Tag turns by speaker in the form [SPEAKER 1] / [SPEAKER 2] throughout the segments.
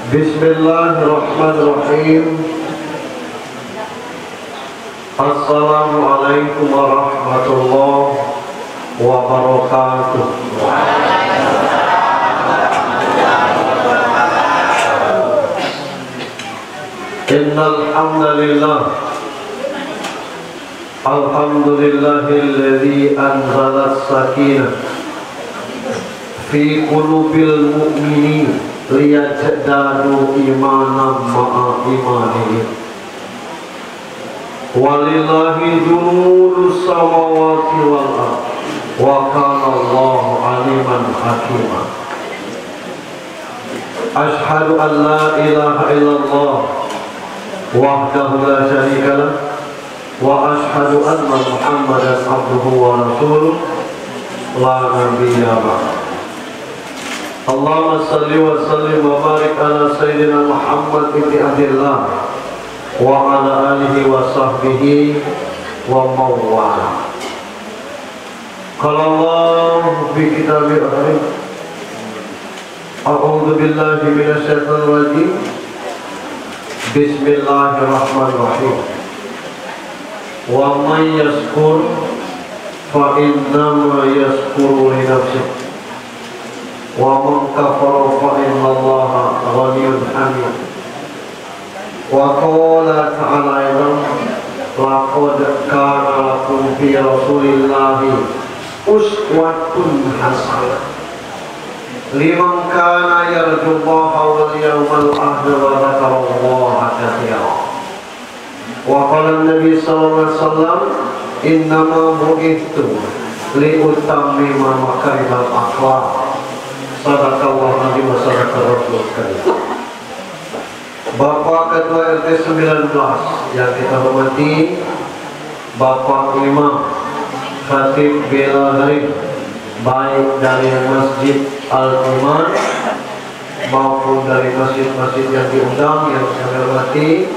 [SPEAKER 1] Bismillahirrahmanirrahim. Assalamualaikum warahmatullahi wabarakatuh. Innal hamdalillah, alhamdulillahilladzi anzala as-sakinah fi qulubil mu'minin liyazdadu imanan ma'a imanihim. Walillahi junudus samawati wal ardh wa kana Allahu aliman hakima. Ashhadu an la ilaha illallah wahdahu la syarika lah wa ashhadu anna Muhammadan abduhu wa rasuluh la nabiyya ba'd. Allahumma salli wa sallim wa barik ala sayyidina Muhammad ibn Abdillah wa ala alihi wa sahbihi wa mawwala. Qala Allah fi kitabil karim, a'udzu billahi minasy syaithanir rajim. Bismillahirrahmanirrahim. Wa may yashkur fa innama yashkuru li nafsihi wa man kafara fa innallaha ghaniyyun hamid. Wa qala ta'ala laqad kana lakum fi rasulillahi uswatun hasanah liman kana yarjullaha wal yawmal akhir wa dzakarallaha katsiran. Wa qala an-nabi sallallahu alaihi wasallam innama bu'ithtu li utammima makarimal akhlaq. Sadaqallahu nabi wa sadaqar rasul karim. Bapak Ketua RT 19 yang kita hormati, Bapak Imam Khatib Bela Harif, baik dari Masjid Al-Iman maupun dari masjid-masjid yang diundang yang saya hormati,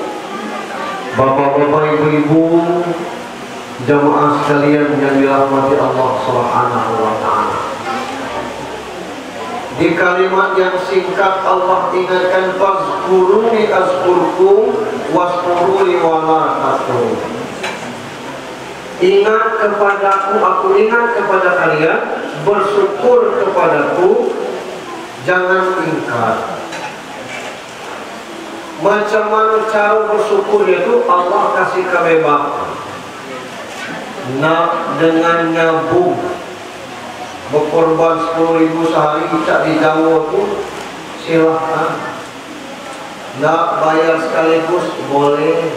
[SPEAKER 1] Bapak-bapak, ibu-ibu, jamaah sekalian yang dirahmati Allah Subhanahu wa taala. Di kalimat yang singkat Allah ingatkan fazkuruni azkurkum waskuruni wala takfurun. Ingat kepadaku, aku ingat kepada kalian, bersyukur kepadaku, jangan ingkar. Macam mana cara bersyukur itu? Allah kasih kebebasan. Nak dengan nyambung berkorban 10.000 sehari tak di Jawa tu silahkan. Nak bayar sekaligus boleh.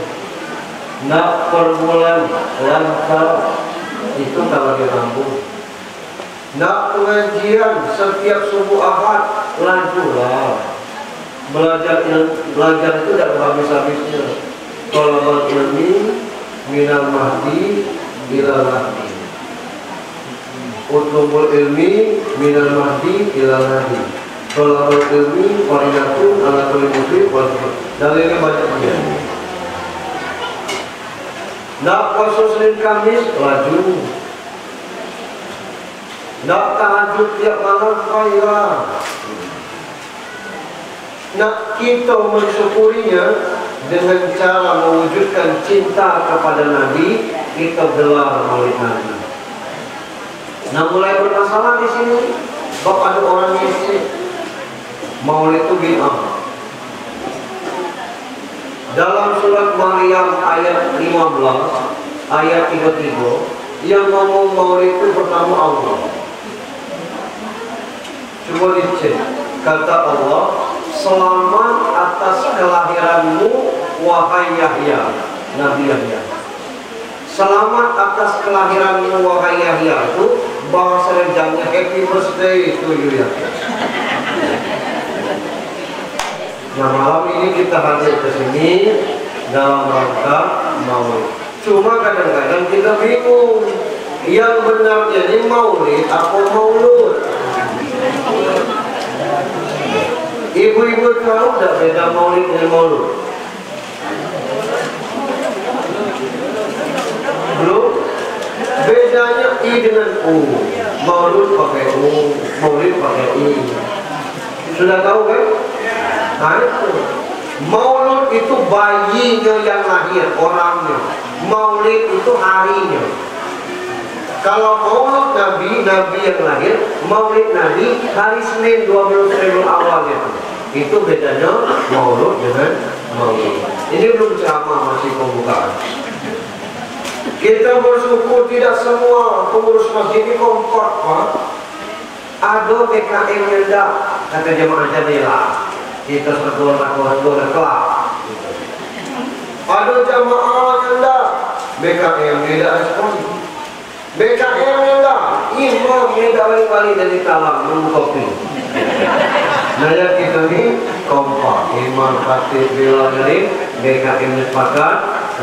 [SPEAKER 1] Nak per bulan lancar, itu kalau dirambung. Nak pengajian setiap subuh Ahad, lanjutlah. Belajar itu tidak habis-habisnya. Thalabul ilmi minal mahdi ila lahdi. Utlubul ilmi minal mahdi ila lahdi. Thalabul ilmi faridatun ala kulli muslim wal muslim. Dalilnya banyaknya. Nak puasa Senin Kamis, laju. Nak tahajud tiap malam, khairah. Nak kita mensyukurinya dengan cara mewujudkan cinta kepada Nabi, kita gelar maulid Nabi. Nah, mulai bermasalah di sini, bab ada orang yang maulid itu bid'ah. Dalam surat Maryam ayat 15, ayat 33, yang ngomong maulid itu pertama Allah. Coba dicek, kata Allah, selamat atas kelahiranmu wahai Yahya, Nabi Yahya. Selamat atas kelahiranmu wahai Yahya itu bahasa rejangnya happy birthday to you Yahya. Nah, malam ini kita hadir ke sini dalam rangka maulid. Cuma kadang-kadang kita bingung, yang benar jadi maulid atau maulud. Ibu-ibu tahu tak beda maulid dengan maulud? Belum? Bedanya I dengan U. Maulud pakai U, maulid pakai I. Sudah tahu kan? Nah itu Maulud itu bayinya yang lahir, orangnya. Maulid itu harinya. Kalau Maulud Nabi yang lahir, Maulid Nabi hari Senin 12 Rabiul Awal gitu. Itu bedanya Maulud dengan Maulid. Ini belum ceramah, masih pembukaan. Kita bersyukur tidak semua pengurus masjid ini kompak, Pak. Ada BKM rendah, kata jemaah jadilah. Kita berdua kelak. Ada jamaah rendah, BKM tidak respon. BKM rendah, imam tidak balik-balik dari talang minum kopi. Nah ya kita ini kompak, imam khatib bila dari BKM sepakat,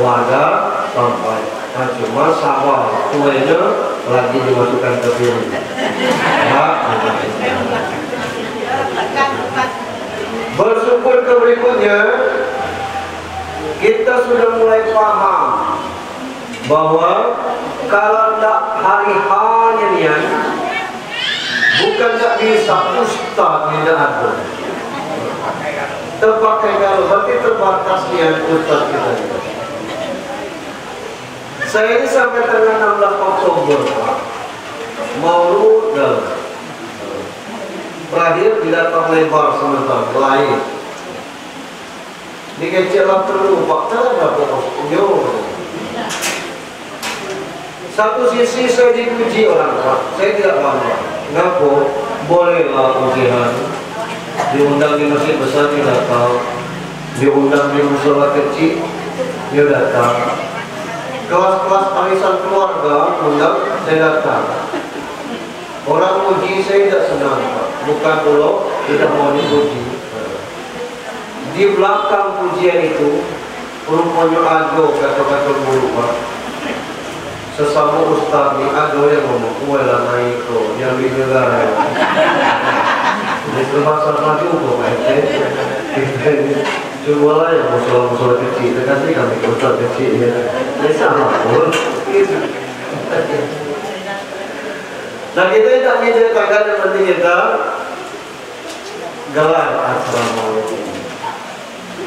[SPEAKER 1] warga sampai. Nah cuma sabar, kuenya lagi dimasukkan ke piring. Bersyukur ke berikutnya, kita sudah mulai paham bahwa kalau tak hari hanya bukan tak bisa ustaz tidak ada. Terpakai kalau berarti terbatas niat ustaz kita. Saya ini sampai tanggal 16 Oktober Maulud terakhir tidak terlebar sementara lain. Dikecilkan perlu Pak, tak ada pokoknya. Satu sisi saya dipuji orang Pak, saya tidak bangga. Kenapa? Bolehlah pujian. Diundang di masjid besar dia datang, diundang di musola kecil dia datang. Kelas-kelas arisan keluarga undang saya datang. Orang puji saya tidak senang Pak. Bukan dulu tidak mau dipuji. Di belakang pujian itu rupanya ago kata-kata buruk Pak. Sesama ustaz ni ago yang ngomong kuela naik ko yang di negara. Di bahasa maju kok Pak. Cuma lah yang musola-musola kecil itu kasih kami ustaz kecil ya. Ini sama pun. Nah kita tidak menceritakan yang penting kita gelar Assalamualaikum.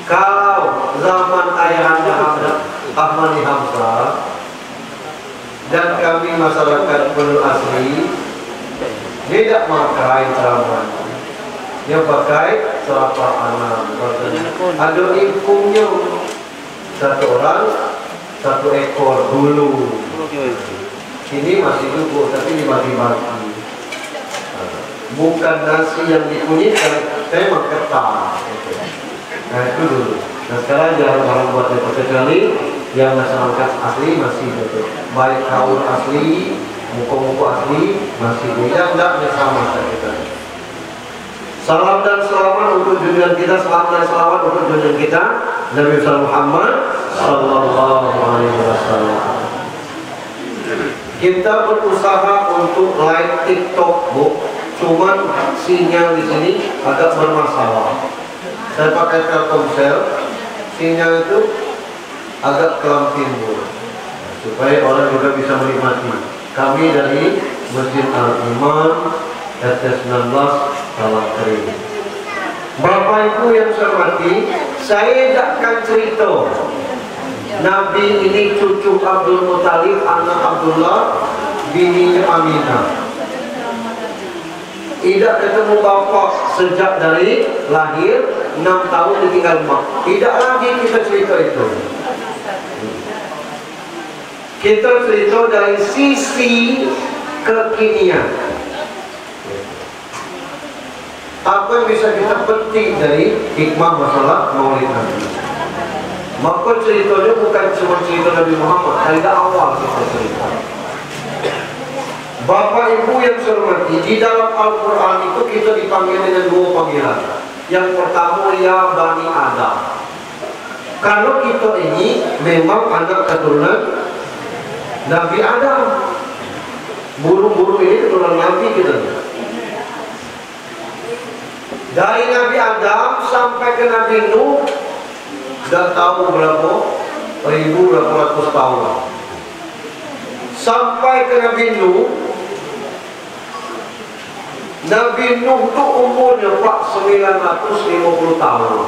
[SPEAKER 1] Kalau zaman ayahanda Ahmadi Hamzah dan kami masyarakat Belu asli tidak pakai ceramah, dia pakai serapah anak. Ada ingkungnya satu orang satu ekor dulu. Ini masih cukup, tapi dibagi-bagi. Bukan nasi yang dikunyitkan, memang ketan. Nah itu dulu. Nah sekarang jangan orang buat kecuali yang masyarakat asli masih betul. Baik kaum asli, muka-muka asli masih yang tidak sama kita. Salam dan selamat untuk junjungan kita, salam dan selamat untuk junjungan kita Nabi Muhammad Sallallahu Alaihi Wasallam. Kita berusaha untuk live TikTok Bu, cuman sinyal di sini agak bermasalah. Saya pakai Telkomsel, sinyal itu agak kelam timbul, supaya orang juga bisa menikmati. Kami dari Masjid Al-Iman RT 19 Salam Kering. Bapak Ibu yang saya hormati, saya takkan cerita Nabi ini cucu Abdul Muttalib, anak Abdullah, bininya Aminah. Tidak ketemu bapak sejak dari lahir, 6 tahun ditinggal mak. Tidak lagi kita cerita itu. Kita cerita dari sisi kekinian. Apa yang bisa kita petik dari hikmah masalah Maulid Nabi? Maka ceritanya bukan cuma cerita Nabi Muhammad, dari awal kita cerita. Bapak Ibu yang saya hormati, di dalam Al-Quran itu kita dipanggil dengan 2 panggilan. Yang pertama, ya Bani Adam. Kalau kita ini memang anak keturunan Nabi Adam. Burung-burung ini keturunan Nabi kita. Dari Nabi Adam sampai ke Nabi Nuh, sudah tahu berapa? 1.800 tahun. Sampai ke Nabi Nuh, Nabi Nuh itu umurnya Pak 950 tahun.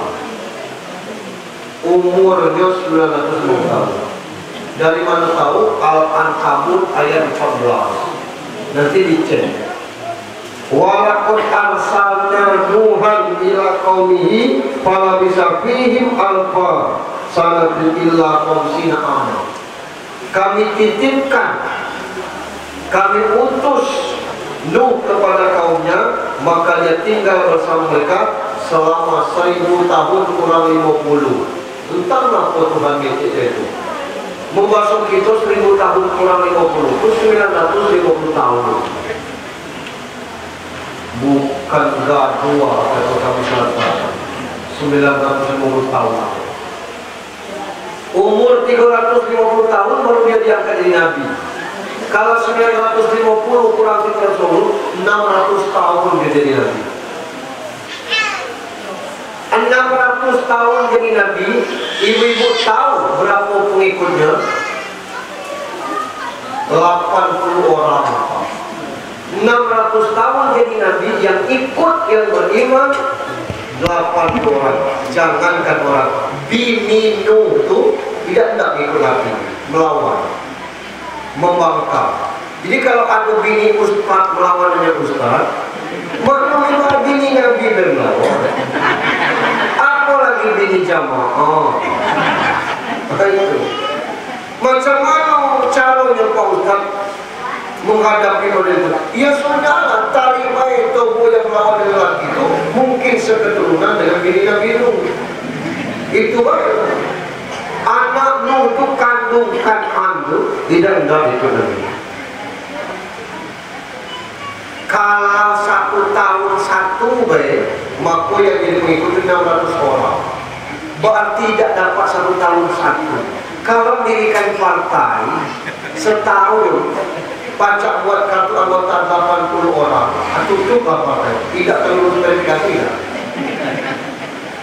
[SPEAKER 1] Umurnya 950 tahun. Dari mana tahu? Al-Ankabut ayat 14. Nanti dicek. Walaqad arsalna Nuhan ila qaumihi falabisa fihim alfa sanatin illa khamsina aman. Kami titipkan, kami utus Nuh kepada kaumnya, maka dia tinggal bersama mereka selama 1000 tahun kurang 50. Entahlah Tuhan itu membasuh kita 1000 tahun kurang 50 itu 950 tahun. Bukan gadua kata kami selatan 950 tahun. Umur 350 tahun baru dia diangkat jadi nabi. Kalau 950 kurang 30, 600 tahun dia jadi nabi. 600 tahun jadi nabi. Ibu-ibu tahu berapa pengikutnya? 80 orang. 600 tahun jadi nabi, yang ikut, yang beriman 80 orang. Jangankan orang, bini Nuh itu tidak ikut nabi, melawan, membangkang. Jadi kalau ada bini ustaz melawan dengan ustaz, mana bini nabi melawan? Apa lagi bini jamaah? Itu macam mana caranya Pak Ustaz menghadapi model itu? Ya sudahlah, terima itu yang melawan dengan laki itu mungkin seketurunan dengan bini Nabi Nuh. Itu baik. Anak Nuh itu kandungkan anu tidak itu Nabi. Kalau 1 tahun 1 baik, maka yang jadi pengikut 600 orang. Berarti tidak dapat 1 tahun 1. Kalau dirikan partai setahun pajak buat kartu anggota 80 orang, tutup apa? Tidak terlalu verifikasi lah.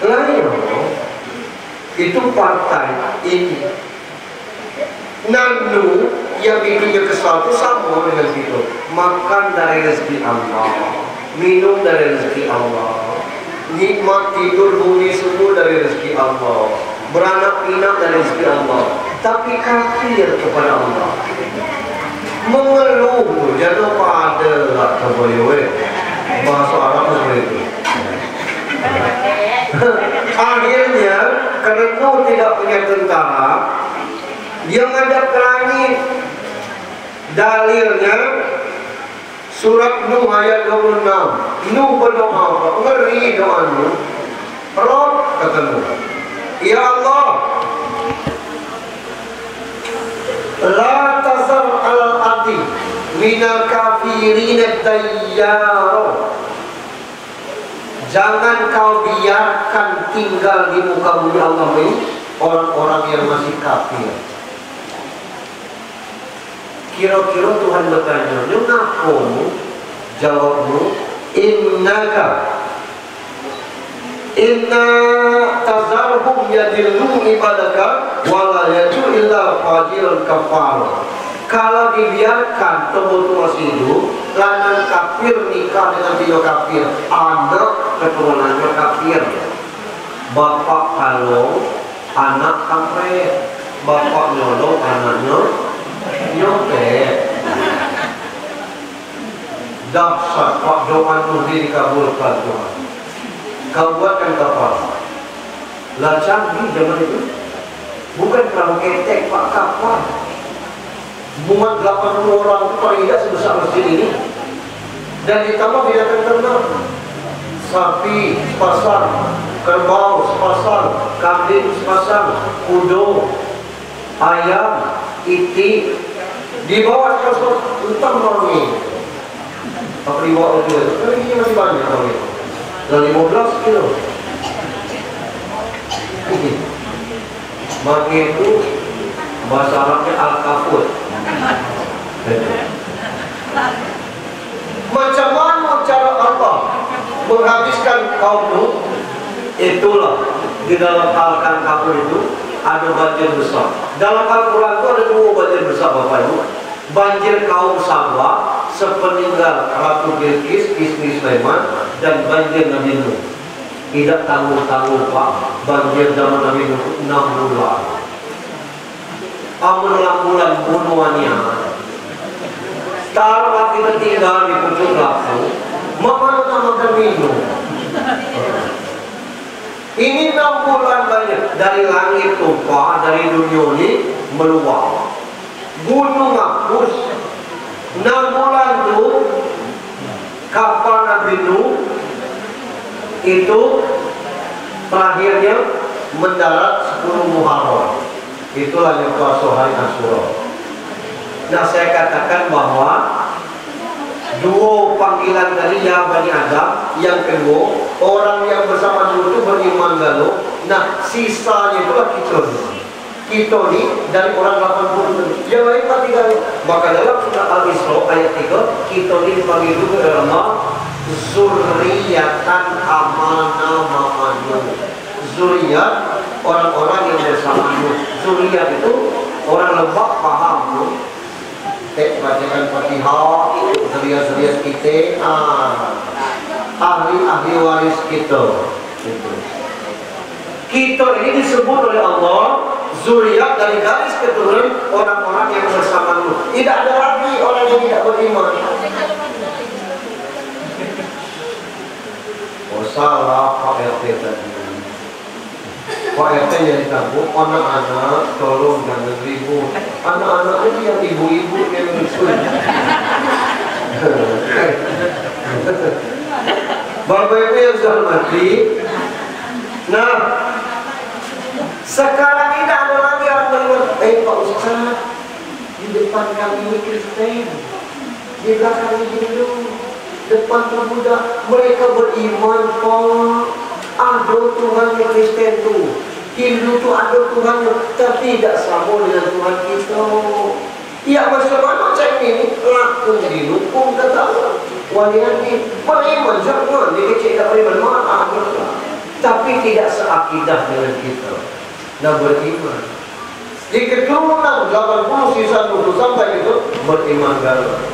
[SPEAKER 1] Lain itu partai ini. Nanu yang bikinnya kesal itu sama dengan itu. Makan dari rezeki Allah, minum dari rezeki Allah, nikmat tidur bumi semua dari rezeki Allah, beranak pinak dari rezeki Allah. Tapi kafir kepada Allah, mengeluh jangan pada lah keboleh bahasa Arab seperti itu. Akhirnya karena Nuh tidak punya tentara, dia ngadap ke langit. Dalilnya surat Nuh ayat 26. Nuh berdoa apa? Ngeri doa Nuh. Rob kata Nuh, ya Allah, la tazar al-ardi minal kafirina dayyara. Jangan kau biarkan tinggal di muka bumi Allah ini orang-orang yang masih kafir. Kira-kira Tuhan bertanya, "Kenapa?" Jawabmu, Inna tazarhum yadillu ibadaka wala yadu illa fajiran kafar. Kalau dibiarkan temu masih hidup, lanang kafir nikah dengan bini kafir, anak keturunannya kafir. Bapak kalau anak kampret, bapak nyolong anaknya nyopet. Dahsyat Pak, doa Nuh dikabulkan Tuhan. Kau buatkan kapal. Lah canggih zaman itu. Bukan perahu ketek Pak, kapal. Muat 80 orang itu paling tidak sebesar masjid ini. Dan ditambah binatang ternak. Sapi sepasang, kerbau sepasang, kambing sepasang, kudo, ayam, itik. Di bawah 100 entah orang. Apa di bawah itu? Ini masih banyak orang itu. Dan 15 kilo. Maka itu bahasa Arabnya al-kafut. Macam mana cara Allah menghabiskan kaum Nuh? Itulah di dalam al-kafut itu ada banjir besar. Dalam Al-Quran itu ada 2 banjir besar Bapak Ibu. Banjir kaum Sabah sepeninggal Ratu Bilqis istri Sulaiman dan banjir Nabi Nuh. Tidak tanggung-tanggung Pak, banjir zaman Nabi Nuh 6 bulan. 6 bulan bunuhannya. Taruh kita tinggal di pucuk Ratu, mana nama minum. Ini 6 bulan banyak dari langit tumpah, dari dunia ini meluap. Gunung hapus. 6 bulan itu kapal Nabi Nuh itu terakhirnya mendarat 10 Muharram. Itulah yang kuasa hari Asyura. Nah, saya katakan bahwa dua panggilan tadi ya Bani Adam, yang kedua orang yang bersama Nuh itu beriman lalu. Nah, sisanya itulah kita ini dari orang 80 yang lain mati kali. Maka dalam surah Al-Isra ayat 3 kita ini dipanggil juga dalam zurriyatan amana ma'anu. Zuriyat orang-orang yang bersama Nuh. Zuriyat itu orang lembak paham Nuh. Bacakan Fatihah itu zuriat-zuriat kita, ahli-ahli waris kita. Kita ini disebut oleh Allah zuriat dari garis keturunan orang-orang yang bersama Nuh. Tidak ada lagi orang yang tidak beriman. Oh salah Pak RT tadi. Pak RT yang ditabuk anak-anak tolong jangan ribut. Anak-anak ini yang ibu-ibu yang menyusul. Bapak Ibu yang sudah mati. Nah, sekarang ini ada lagi orang beriman. Pak Ustaz, di depan kami ini Kristen, di belakang ini Hindu, depan pemuda mereka beriman Pak. Ada Tuhan yang Kristen tu, Hindu tu ada Tuhan yang tidak sama dengan Tuhan kita. Ya bagaimana macam ini laku dihukum kata walian ini beriman jangan dia kecil tak beriman mana, tapi tidak seakidah dengan kita. Nah beriman. Di keturunan 80 sisa 20 sampai itu beriman galau.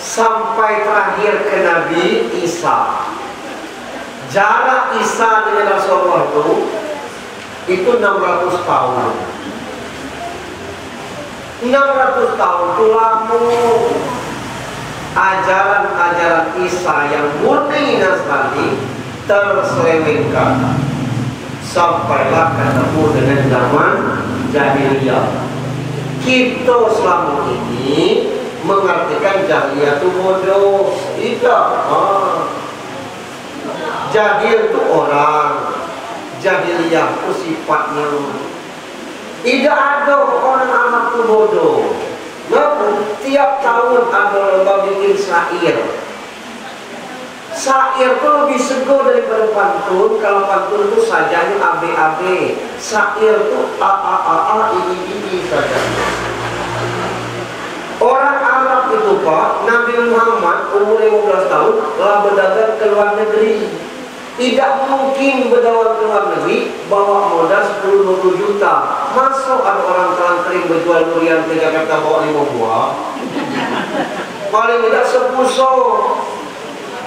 [SPEAKER 1] Sampai terakhir ke Nabi Isa. Jarak Isa dengan Rasulullah itu 600 tahun. 600 tahun itu lama. Ajaran-ajaran Isa yang murni Nasrani terselewengkan. Sampailah ketemu dengan zaman jahiliyah. Kita selama ini mengartikan jahiliyah itu bodoh. Tidak. Jahil itu orang, jahiliyah itu sifatnya. Tidak ada orang anak itu bodoh. Namun tiap tahun ada lomba bikin syair. Syair itu lebih segar daripada pantun. Kalau pantun itu sajanya AB. Syair itu A ini saja. Orang Arab itu Pak, Nabi Muhammad umur 15 tahun telah berdagang ke luar negeri. Tidak mungkin berdagang ke luar negeri bawa modal 10-20 juta. Masuk ada orang kering berjual durian ke Jakarta bawa 5 buah. Paling tidak sepusau.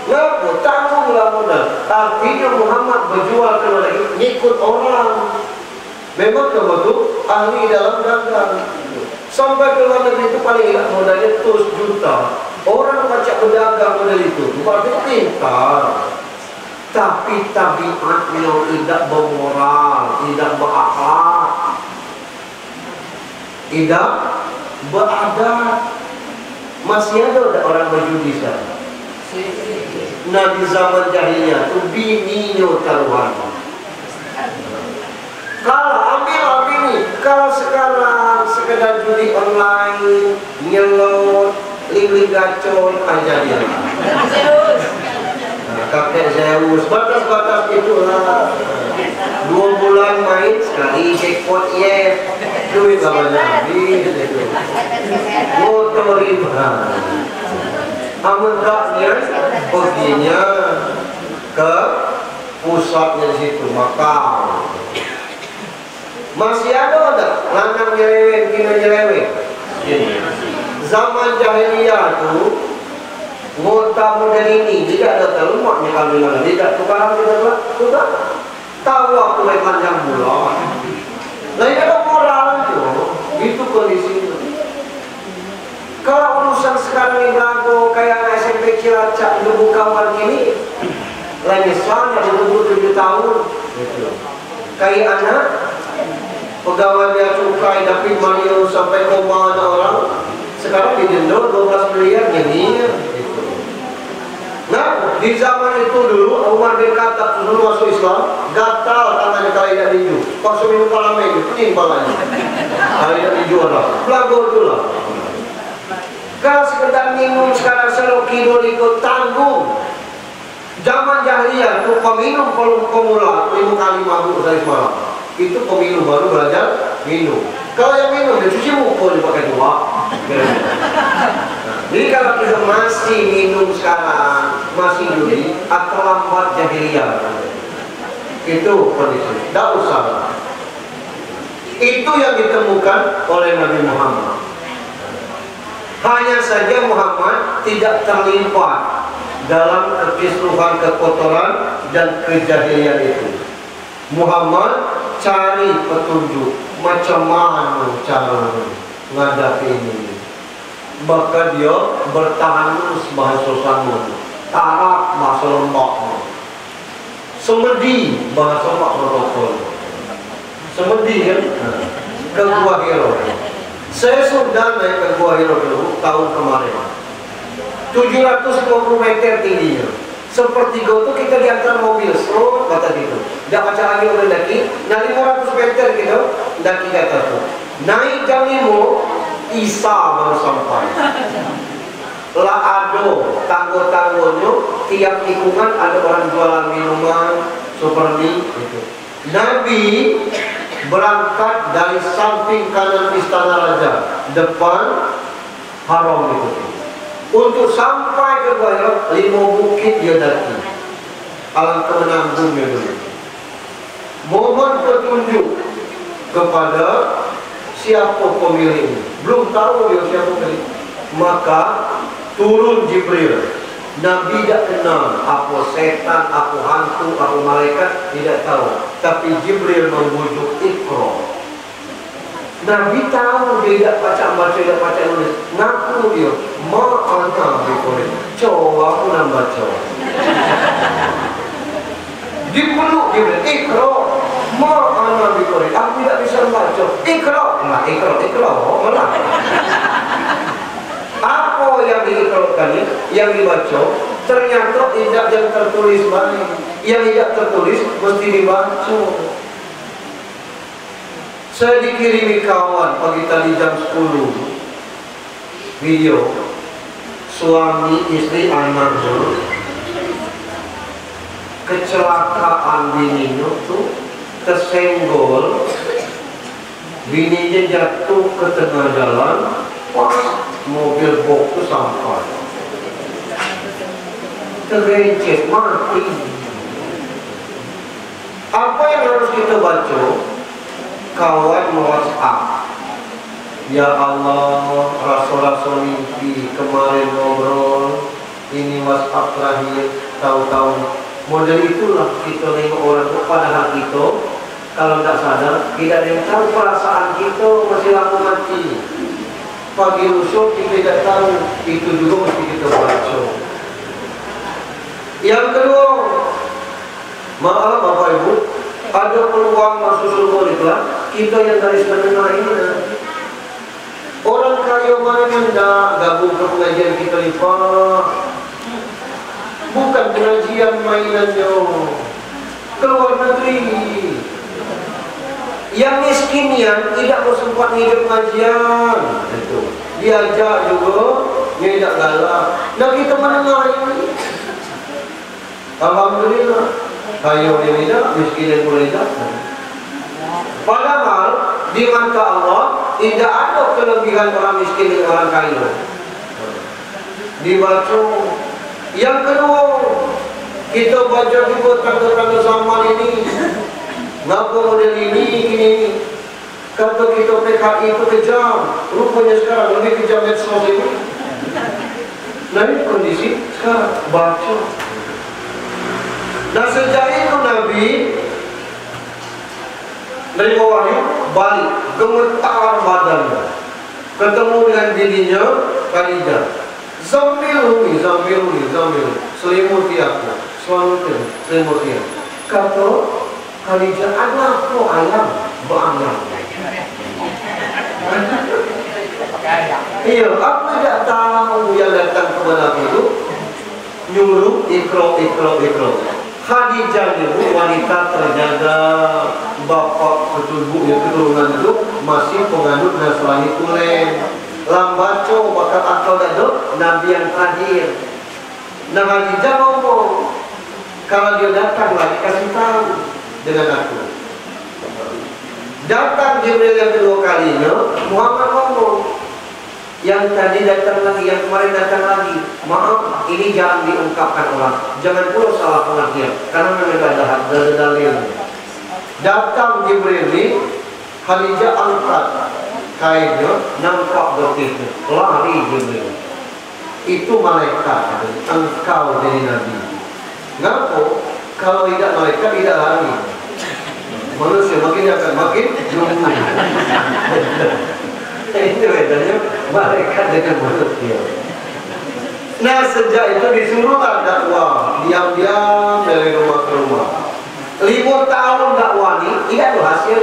[SPEAKER 1] Ngaku tanggunglah modal. Artinya Muhammad berjual ke luar negeri ngikut orang. Memang betul ahli dalam dagang. Sampai ke luar negeri itu paling tidak modalnya 100 juta. Orang baca berdagang modal itu berarti pintar. Tapi tabiatnya tidak bermoral, tidak berakhlak, tidak beradab. Masih ada orang berjudi sana. Nah di zaman jahiliyah itu bininya taruhan. Kalau ambil ini, kalau sekarang sekedar judi online, nyelot, ling-ling gacor aja dia. Kakek Zeus, batas-batas itulah. 2 bulan main sekali jackpot yes, duit sama habis itu. Motor riba. Amantaknya perginya ke pusatnya situ Makau. Masih ada lanang nyeleweng, kina nyeleweng. zaman jahiliyah tu Mota model ini tidak ada terlemaknya kami lagi, tidak tukaran tidak sudah tahu aku main panjang bulan. Nah ini ada moral itu kondisinya. Kalau urusan sekarang ini belago kayak anak SMP Cilacap dulu kawan kini, lain misalnya umur 7 tahun, kayak anak pegawai bea cukai David Mario sampai koma ada orang sekarang didenda 12 miliar jadi. Nah, di zaman itu dulu Umar bin Khattab dulu masuk Islam, gatal tangannya kalau tidak tinju. Pas minum palame itu, pening palanya. Kalau tidak tinju orang, belagu dulu. Kalau sekedar minum sekarang selok kidul ikut tanggung. Zaman jahiliyah itu peminum pemula 5 kali mabuk dari semalam. Itu pemilu baru belajar minum. Kalau yang minum dia cuci muka dipakai dua. Jadi kalau kita masih minum sekarang, masih judi, atau lambat jahiliyah, itu kondisi. Tidak usah. Itu yang ditemukan oleh Nabi Muhammad. Hanya saja Muhammad tidak terlibat dalam kekisruhan, kekotoran dan kejahilian itu. Muhammad cari petunjuk macam mana cara menghadapi ini. Maka dia bertahan terus bahasa Samun, Tarap bahasa Lombok, Semedi bahasa Lombok protokol. Semedi kan ke Gua Hiro. Saya sudah naik ke Gua Hiro dulu tahun kemarin. 750 meter tingginya. Sepertiga itu kita diantar mobil, slow kata gitu. Tidak baca lagi orang daki. Nah 500 meter gitu, daki ke atas tuh. Naik jam 5. Isa baru sampai. Lah ado tanggo-tanggonya tiap tikungan ada orang jualan minuman seperti itu. Nabi berangkat dari samping kanan istana raja, depan haram itu. Untuk sampai ke Gua 5 bukit dia daki. Alangkah menanggungnya dulu. Mohon petunjuk kepada siapa pemilih ini. Belum tahu dia siapa pemilih. Maka turun Jibril. Nabi tidak kenal apa setan, apa hantu, apa malaikat, tidak tahu. Tapi Jibril membujuk Iqra. Nabi tahu dia tidak baca, tidak baca nulis. Ngaku dia, ma'ana bikorin. Coba aku nak baca. Dipeluk Jibril, Iqra. Ma'ana bikorin. Aku tidak bisa membaca. Iqra. Nah, Iqra. Malah. Apa yang diikrarkan, yang dibaca, ternyata tidak yang tertulis baik. Yang tidak tertulis mesti dibaca. Saya dikirimi kawan pagi tadi jam 10 video suami istri anaknya kecelakaan bininya tuh tersenggol, bininya jatuh ke tengah jalan pas mobil box itu sampai tergencet mati. Apa yang harus kita baca? Kawan WhatsApp, ya Allah, rasul-rasul mimpi kemarin ngobrol, ini WhatsApp terakhir, tahu-tahu model itulah kita nengok orang itu. Padahal kita kalau tidak sadar tidak ada yang tahu perasaan kita masih lama mati. Pagi usul kita tidak tahu, itu juga mesti kita baca. Yang kedua, maaf Bapak Ibu, ada peluang masuk surga itulah kita yang garis menengah ini. Orang kaya mana hendak gabung ke pengajian kita lipat, bukan pengajian mainannya, keluar negeri. Yang miskin yang tidak bersempat hidup pengajian itu diajak juga, dia tidak galak. Dan kita menengah ini, alhamdulillah. Kaya yang tidak, miskin yang boleh tidak. Padahal di mata Allah tidak ada kelebihan orang miskin dengan orang kaya. Dibaca. Yang kedua, kita baca juga tanda-tanda zaman ini. Ngapa model ini. Kata kita PKI itu kejam, rupanya sekarang lebih kejam medsos ini. Nah ini kondisi sekarang, baca. Nah sejak itu Nabi dari bawahnya balik, gemetar badannya, ketemu dengan dirinya Khadijah. Zamiluni, selimuti aku, selimuti aku. Kata Khadijah, anakku ayam, beranam. Iya, aku tidak tahu yang datang kepada aku itu nyuruh ikro. Khadijah itu wanita terjaga, bapak keturunan itu masih penganut Nasrani tulen. Lambaco bakal akal dado Nabi yang terakhir. Nah Khadijah ngomong, kalau dia datang lagi kasih tahu dengan aku. Datang Jibril yang kedua kalinya, Muhammad ngomong, yang tadi datang lagi, yang kemarin datang lagi, maaf, ini jangan diungkapkan orang, jangan pula salah pengertian, karena memang ada dalil. Datang Jibril ini, Khadijah angkat kainnya, nampak begitu, lari Jibril. Itu malaikat, engkau jadi nabi. Ngapa? Kalau tidak malaikat tidak lari. Manusia makin akan makin jumlah. Itu bedanya malaikat dengan manusia. Nah sejak itu disuruhlah dakwah diam-diam dari rumah ke rumah. 5 tahun dakwah ini tidak berhasil.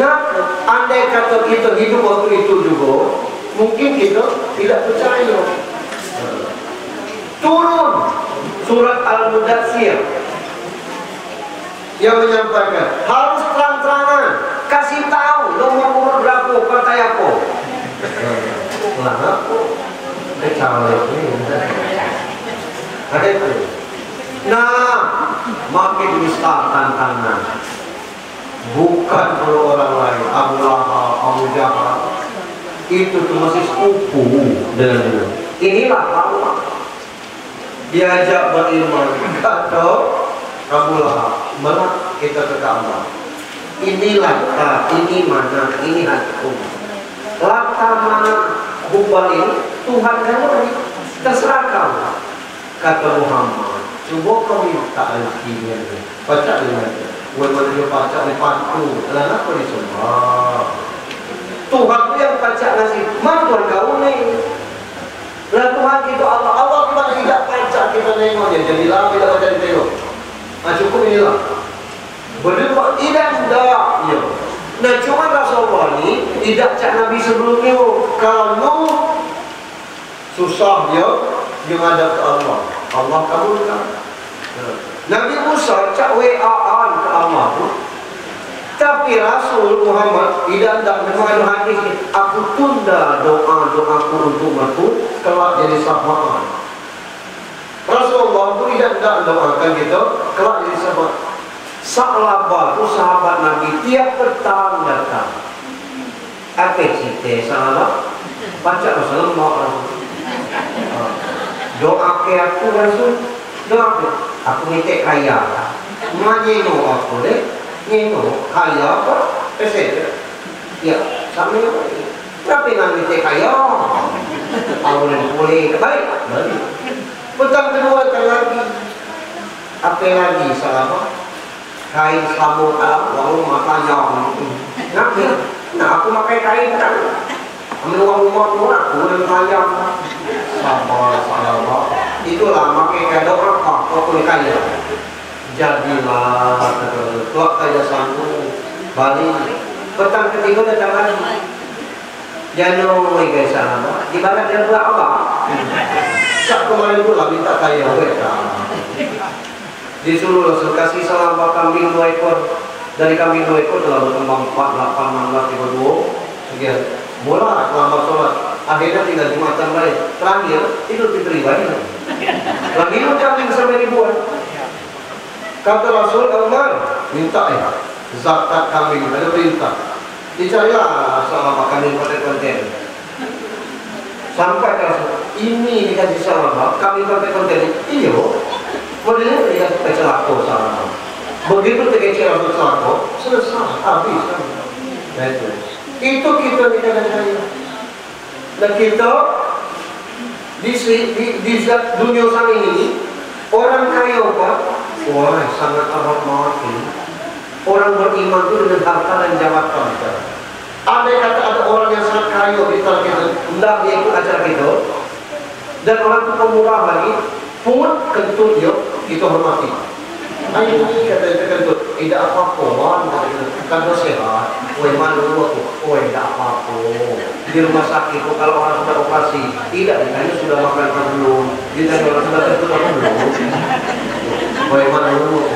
[SPEAKER 1] Nah andai kata kita hidup waktu itu juga, mungkin kita tidak percaya. Turun surat Al-Mudaththir yang menyampaikan harus terang-terangan, kasih tahu nomor berapa partai apa. Lah apa? Kecalek ini. Ada itu. Nah, makin besar tantangan. Bukan oleh orang lain, Abu Lahab, Abu Jahal. Itu tuh masih sepupu dengan dia. Inilah Allah. Diajak beriman. Kata Abu Lahab, malah kita ke Ka'bah. Inilah ini mana, ini hatiku. Lata mana hubal ini, Tuhan kamu ini, terserah kamu. Kata Muhammad, coba kau minta alkinya, baca dengan dia. Walaupun dia baca di pantu, lalu apa disembah? Tuhan itu yang baca ngasih, mana Tuhan kau nih? Lalu Tuhan kita Allah kita tidak baca, kita nengoknya, jadilah tidak baca di tengok. Nah cukup inilah. Berdua tidak ya. Nah cuma Rasulullah ini tidak cak Nabi sebelumnya. Kalau susah dia menghadap ke Allah. Allah kabulkan. Nabi Musa cak WA-an ke Allah. Tapi Rasul Muhammad tidak mengadu hadis ini. Aku tunda doa-doaku untuk aku kelak jadi sahabat. Rasulullah itu tidak doakan gitu, kelak jadi sahabat. Sa'labah itu sahabat Nabi tiap petang datang. Apa cerita sahabat? Baca Rasulullah. Doa ke aku Rasul, doa ke aku minta kaya. Manyeno aku deh, nyeno kaya apa? Peset. Ya, sama yang ini. Berapa yang minta kaya? Aku boleh baik. Petang kedua lagi. Apa lagi sahabat? Kain sabun walau makanya. Nah aku pakai kain kan. Ambil uang rumah aku dan kaya. Sahabat. Itulah pakai kain doa aku kaya. Jadilah kelak kaya sanggup balik. Petang ketiga datang lagi. Jangan guys sahabat. Di barat dia doa apa? Sak kemarin pula minta kaya mereka. Disuruh Rasul kasih selama kambing 2 ekor. Dari kambing 2 ekor telah berkembang 4, 8, 16, 32 sekian. Mula lama sholat. Akhirnya tinggal Jumatan lain. Terakhir itu diterima. Lagi itu kambing sampai ribuan. Kata Rasul Umar minta zakat kambing, ada perintah. Dicarilah selama kambing konten. Sampai Rasul ini dikasih salam, kami pakai konten iyo, modelnya dikasih pakai celako salam. Begitu terkecil Rasul celako, selesai, habis kan. Itu kita di negara kaya. Dan kita di dunia sang ini orang kaya apa? Wah, sangat amat mati. Orang beriman itu dengan harta dan jabatan. Andai kata ada orang yang sangat kaya di tanah kita, hendak dia ikut acara kita, dan orang itu pemurah lagi, pungut kentut dia, kita hormati. Ayo ini kata kentut, tidak apa-apa, kan sehat, malu aku, tidak apa-apa. Di rumah sakit, kalau orang sudah operasi, tidak ditanya sudah makan atau belum, ditanya orang sudah kentut atau belum. Malu aku.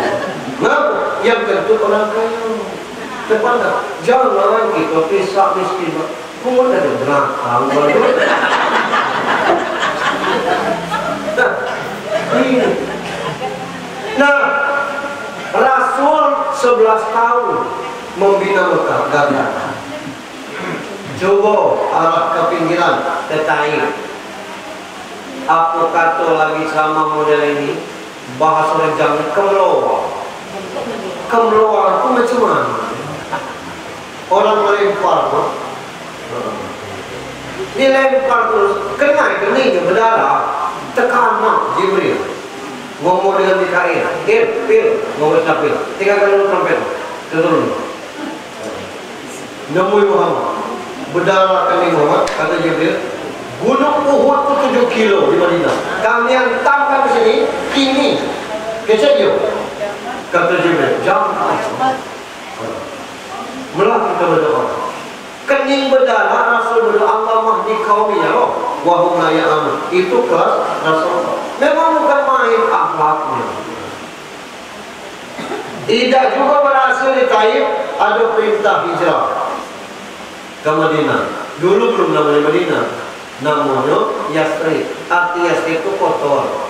[SPEAKER 1] Nah, yang kentut orang kaya. Depan dah, jangan kita pisah miskin. Pungut ada belakang. Nah, Rasul 11 tahun membina Mekah, gagal. Coba arah ke pinggiran, ke Taif. Apa kata lagi sama model ini? Bahasa rejang kemeluar. Kemeluar itu macam mana? Orang melempar, dilempar terus, kena keningnya berdarah, tekanan Jibril. Ngomong dengan Mikail, ngomong Israfil, 3 kali lu trompet, turun. Nemui Muhammad, berdarah kening Muhammad, kata Jibril, Gunung Uhud itu 7 kilo di Madinah. Kalian tangkap ke sini, ini, kecil. Kata Jibril, jangan. Malah kita berdoa. Kening berdarah, Rasul berdoa, Allah mahdi kaumnya, wahum la ya'lamun. Itu kelas Rasul. Memang bukan main akhlaknya. Tidak juga berhasil di Taif, ada perintah hijrah ke Madinah. Dulu belum namanya Madinah, namanya Yasrib. Arti Yasrib itu kotor.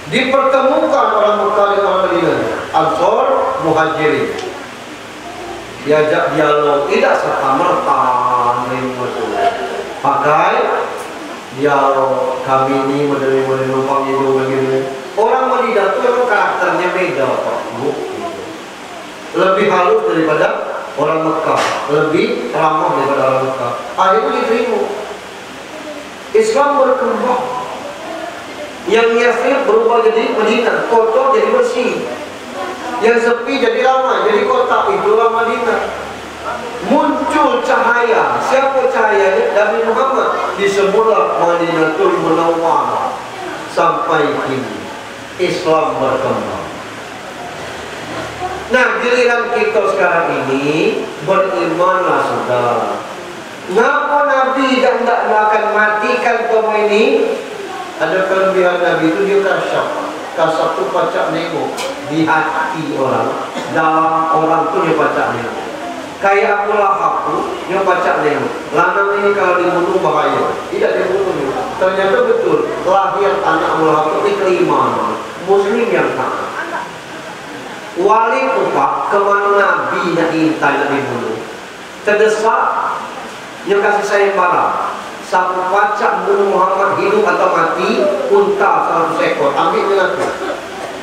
[SPEAKER 1] Dipertemukan orang Mekah dengan orang Madinah, Ansor, Muhajirin. Diajak dialog, tidak serta-merta pakai dialog. Kami ini menerima numpang hidup begini. Orang Madinah itu memang karakternya beda, Pak. Lebih halus daripada orang Mekah, lebih ramah daripada orang Mekah. Akhirnya diterima. Islam berkembang. Yang Yasrib berubah jadi Madinah, kotor jadi bersih. Yang sepi jadi ramai, jadi kota. Itulah Madinah. Muncul cahaya. Siapa cahayanya? Nabi Muhammad. Disebutlah Madinatul Munawwarah. Sampai kini Islam berkembang. Nah, giliran kita sekarang ini berimanlah sudah. Ngapa Nabi tidak akan matikan kaum ini? Ada kelebihan Nabi itu, dia kasyaf itu pacak nengok di hati orang, dalam orang itu dia pacak nengok. Kayak Abu Lahab dia pacak nengok, lanang ini kalau dibunuh bahaya, tidak dibunuh. Ternyata betul, lahir anak Abu Lahab itu kelima Muslim yang taat. Wali Kufa kemana Nabi nak diintai nak dibunuh, terdesak, yang kasih sayang barang. Satu pacak bunuh Muhammad hidup atau mati, unta 100 ekor, ambil dengan aku.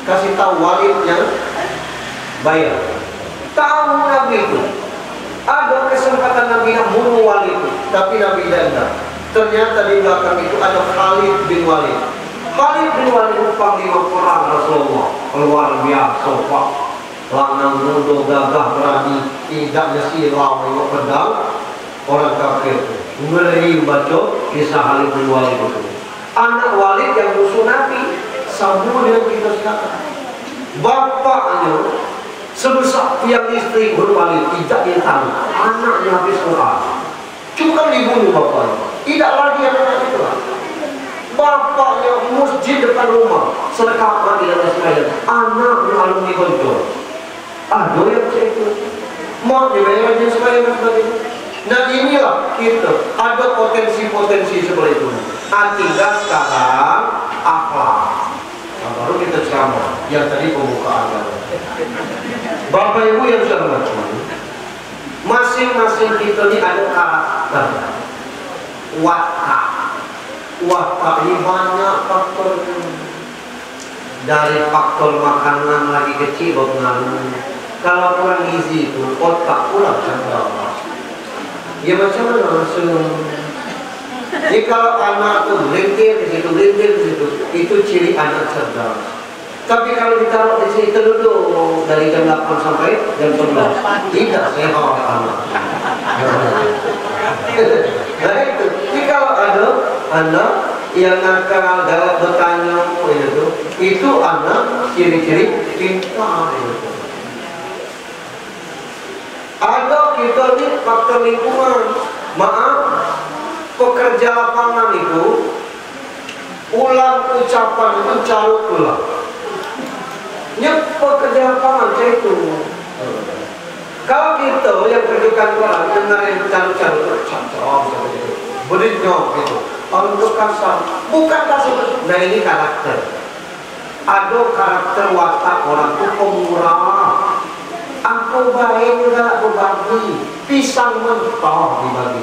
[SPEAKER 1] Kasih tahu walidnya, bayar. Tahu Nabi itu, ada kesempatan Nabi nak bunuh wali itu, tapi Nabi tidak. Ternyata di belakang itu ada Khalid bin Walid. Khalid bin Walid itu panglima perang Rasulullah, luar biasa Pak. Lanang muda gagah berani, tidak silau dengan pedang orang kafir. Ngeri baca kisah Khalid bin Walid itu. Anak Walid yang musuh Nabi, sama dengan kita sekarang. Bapaknya sebesar tiang istri Walid, tidak dia tahu. Anaknya habis Quran, cuma dibunuh bapaknya. Tidak lagi anak itu. Bapaknya masjid depan rumah, sedekah mati dan sebagainya. Anaknya alumni Gontor. Ada yang itu. Mau dibayar dan sebagainya. Nah inilah kita ada potensi-potensi seperti itu. Tinggal sekarang akhlak. Nah, baru kita ceramah. Yang tadi pembukaan. Bapak Ibu yang sudah mengerti, masing-masing kita ini ada karakter. Watak. Watak ini banyak faktornya. Dari faktor makanan lagi kecil berpengaruh. Kalau kurang gizi itu otak pulang cerdas. Ya macam mana langsung. Jadi kalau anak tuh lintir di situ, itu ciri anak cerdas. Tapi kalau ditaruh di sini duduk dari jam 8 sampai jam 11, tidak sehat anak. Nah itu. Jadi kalau ada anak yang nakal, galak bertanya, itu anak ciri-ciri pintar. Ada kita lihat faktor lingkungan. Maaf, pekerja lapangan itu ulang ucapan itu carut ulang. Pekerja lapangan saya itu. Kalau kita yang pergi kantoran dengerin carut-carut, berinyok gitu. Untuk kasar, bukan kasar. Nah ini karakter. Ada karakter watak orang itu pemurah. Aku baik enggak berbagi, pisang mentah dibagi.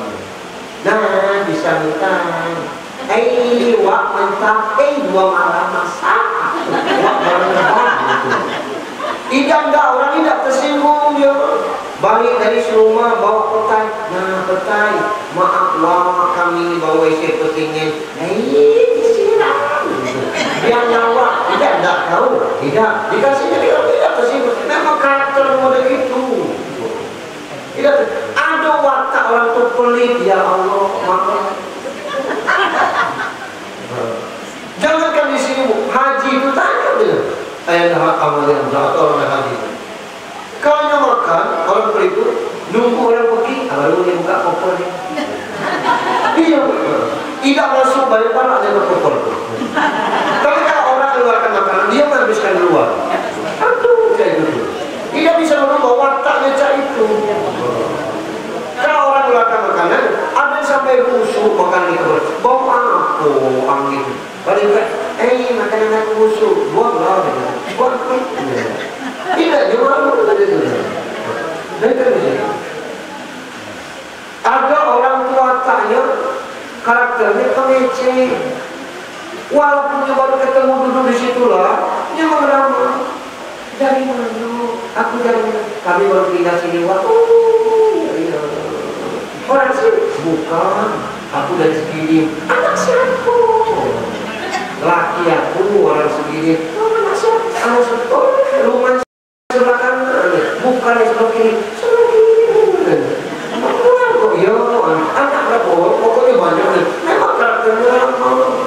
[SPEAKER 1] Nah, pisang mentah. Wak mentah, 2 malam masak. Wak bareng-bareng gitu. Tidak orang tidak tersinggung dia. Balik dari rumah bawa petai. Nah, petai. Maaf wak kami bawa isi petingin. Disiram. Dia nyawa, tidak tahu. Tidak, dikasihnya dia tidak tersinggung. Memang karakter model itu. Tidak, ada watak orang itu pelit, ya Allah, maka. Jangankan di sini Bu, haji itu tanya dia. Ayah amal yang atau orang haji. Kalau makan, orang pelit itu nunggu orang pergi, baru dia buka koper dia. Iya, tidak masuk banyak banyak dia berkoper. Tapi kalau orang keluarkan makanan, dia menghabiskan keluar. Aduh, kayak gitu. Tidak bisa merubah wataknya cak itu. Kalau orang keluarkan makanan, ada yang sampai busuk makan di keber. Bau apa? Angin. Paling kan, makanan aku busuk. Buanglah. Buang. Tidak, jangan begitu. Ada orang tua wataknya, karakternya pengeceh. Walaupun dia baru ketemu duduk di situlah, dia mengeramah. Dari mana? Aku dari kami baru pindah sini. Iya. Orang sini? Bukan. Aku dari segini. Anak siapa? Laki aku orang segini. Anak siapa? Anak siapa? Rumah sebelah kanan. Bukan di sebelah kiri. Sebelah kiri. Iya. Anak berapa? Pokoknya banyak. Memang karakternya orang.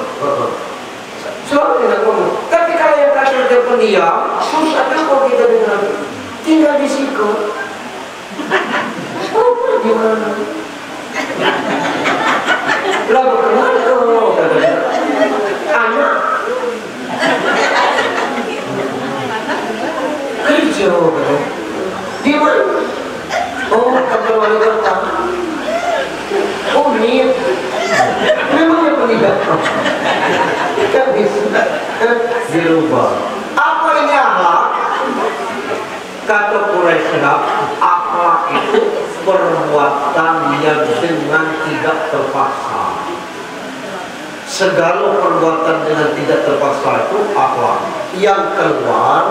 [SPEAKER 1] Selalu tidak ngomong. Tapi kalau yang karakter dia pendiam, susah kan kalau kita dengar. Tinggal di situ. Oh, gimana? Lalu kemana? Anak kerja. Di mana? Oh, kantor wali kota. Oh, niat. Memangnya pendiam. Kan bisa dirubah. Apa ini akhlak? Kata Quraisy, akhlak itu perbuatan yang dengan tidak terpaksa. Segala perbuatan dengan tidak terpaksa itu akhlak. Yang keluar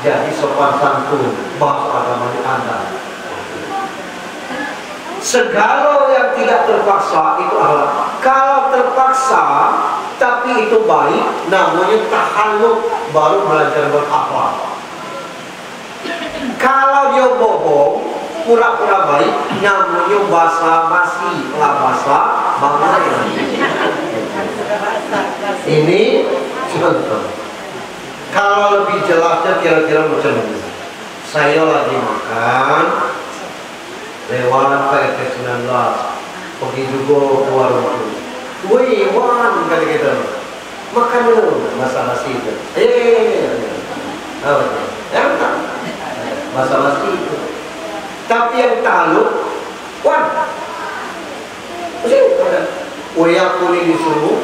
[SPEAKER 1] jadi sopan santun, bahasa agama Anda. Segala yang tidak terpaksa itu akhlak. Kalau terpaksa tapi itu baik, namanya tahalluk, baru belajar berakhlak. Kalau dia bohong, pura-pura baik, namanya basa-basi, basa banget. Ini contoh. Kalau lebih jelasnya kira-kira macam ini. Saya lagi makan, lewat PRT 19, pergi juga ke warung. Wih, wan, kata kita. Makan dulu, masalah itu. Masalah itu. Tapi yang taluk, wan. Uya kuning disuruh,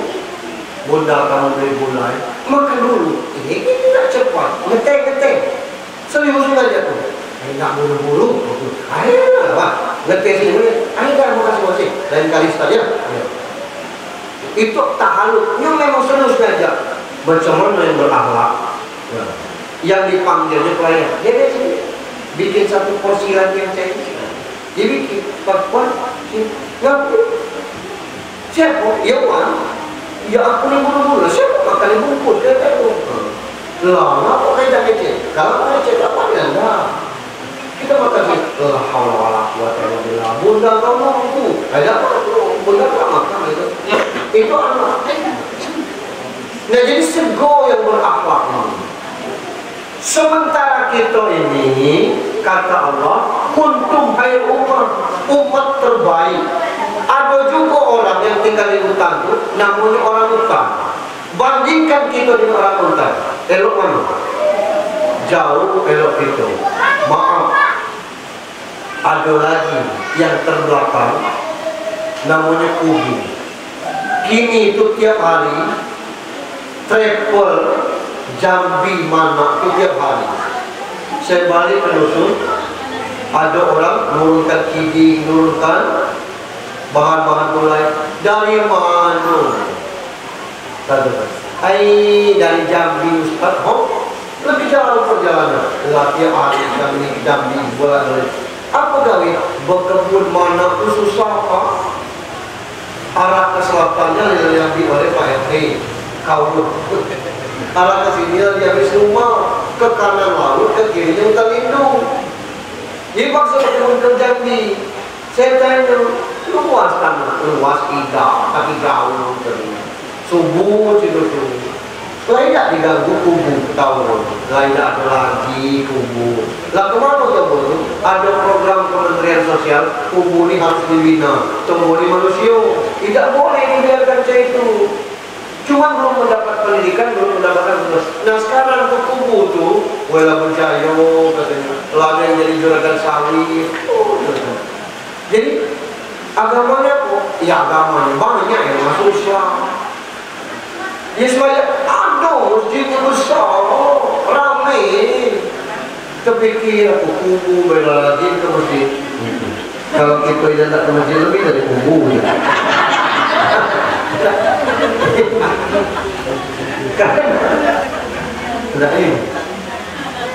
[SPEAKER 1] bunda kamu beli gulai, makan dulu. Ini tidak cepat, ngeteh. Serius aja tuh. Nggak buru-buru. Ayo, wah, ngeteh sini. Ayo, makasih. Lain kali saja. Itu tahaluknya memang serius aja. Macam mana yang berakhlak? Yang dipanggilnya pelayan. Dia sini. bikin satu porsi lagi yang Chinese. Dia bikin, Pak ngapain? Siapa? Ya Wan, ya aku ni bulu-bulu. Siapa makan ni bungkus? Dia kata tu. Lah, ngapa kaya kecil? Kalau kaya kecil, apa dia dah? Kita makan ni, la haula wala quwata illa billah. Bunda kau mampu. Ada apa tu? Bunda kau makan itu. Itu anak. Nah, jadi sego yang berakhlak ini. Sementara kita ini, kata Allah, kuntum hai umat terbaik. Ada juga orang yang tinggal di hutan itu, namanya orang hutan. Bandingkan kita dengan orang hutan, elok mana? Jauh elok kita. Maaf, ada lagi yang terbelakang, namanya kubu. Kini itu tiap hari travel Jambi mana itu tiap hari. Saya balik ke dusun, ada orang nurunkan kidi, nurunkan bahan-bahan gulai. Dari mana? Dari Jambi Ustaz. Oh, lebih jauh perjalanan. Tiap hari kami di Jambi bolak-balik. Apa gawe? Berkebun mana itu susah apa? Arah ke selatannya yang oleh Pak RT. Kau arah ke sini dia habis rumah, ke kanan laut, ke kirinya hutan lindung. Jadi paksa berkebun ke Jambi. Saya tanya, luas tanah, luas tidak, tapi jauh dari subuh tidur. Lain tak diganggu kubu tahun, lain tak ada lagi kubu. Lah kemana tuh? Ada program Kementerian Sosial, kubu ini harus dibina, tumbuhi manusia. Tidak boleh dibiarkan saya itu. Cuma belum mendapat pendidikan, belum mendapatkan tugas. Nah sekarang ke kubu tuh, wala berjayo katanya, lada yang jadi juragan sawit. Jadi agamanya kok? Ya agamanya banyak yang masuk Islam. Ya supaya aduh masjidnya besar, ramai. Terpikir aku kubu bela lagi ke masjid. Kalau kita tidak ke masjid lebih dari kubu. Karena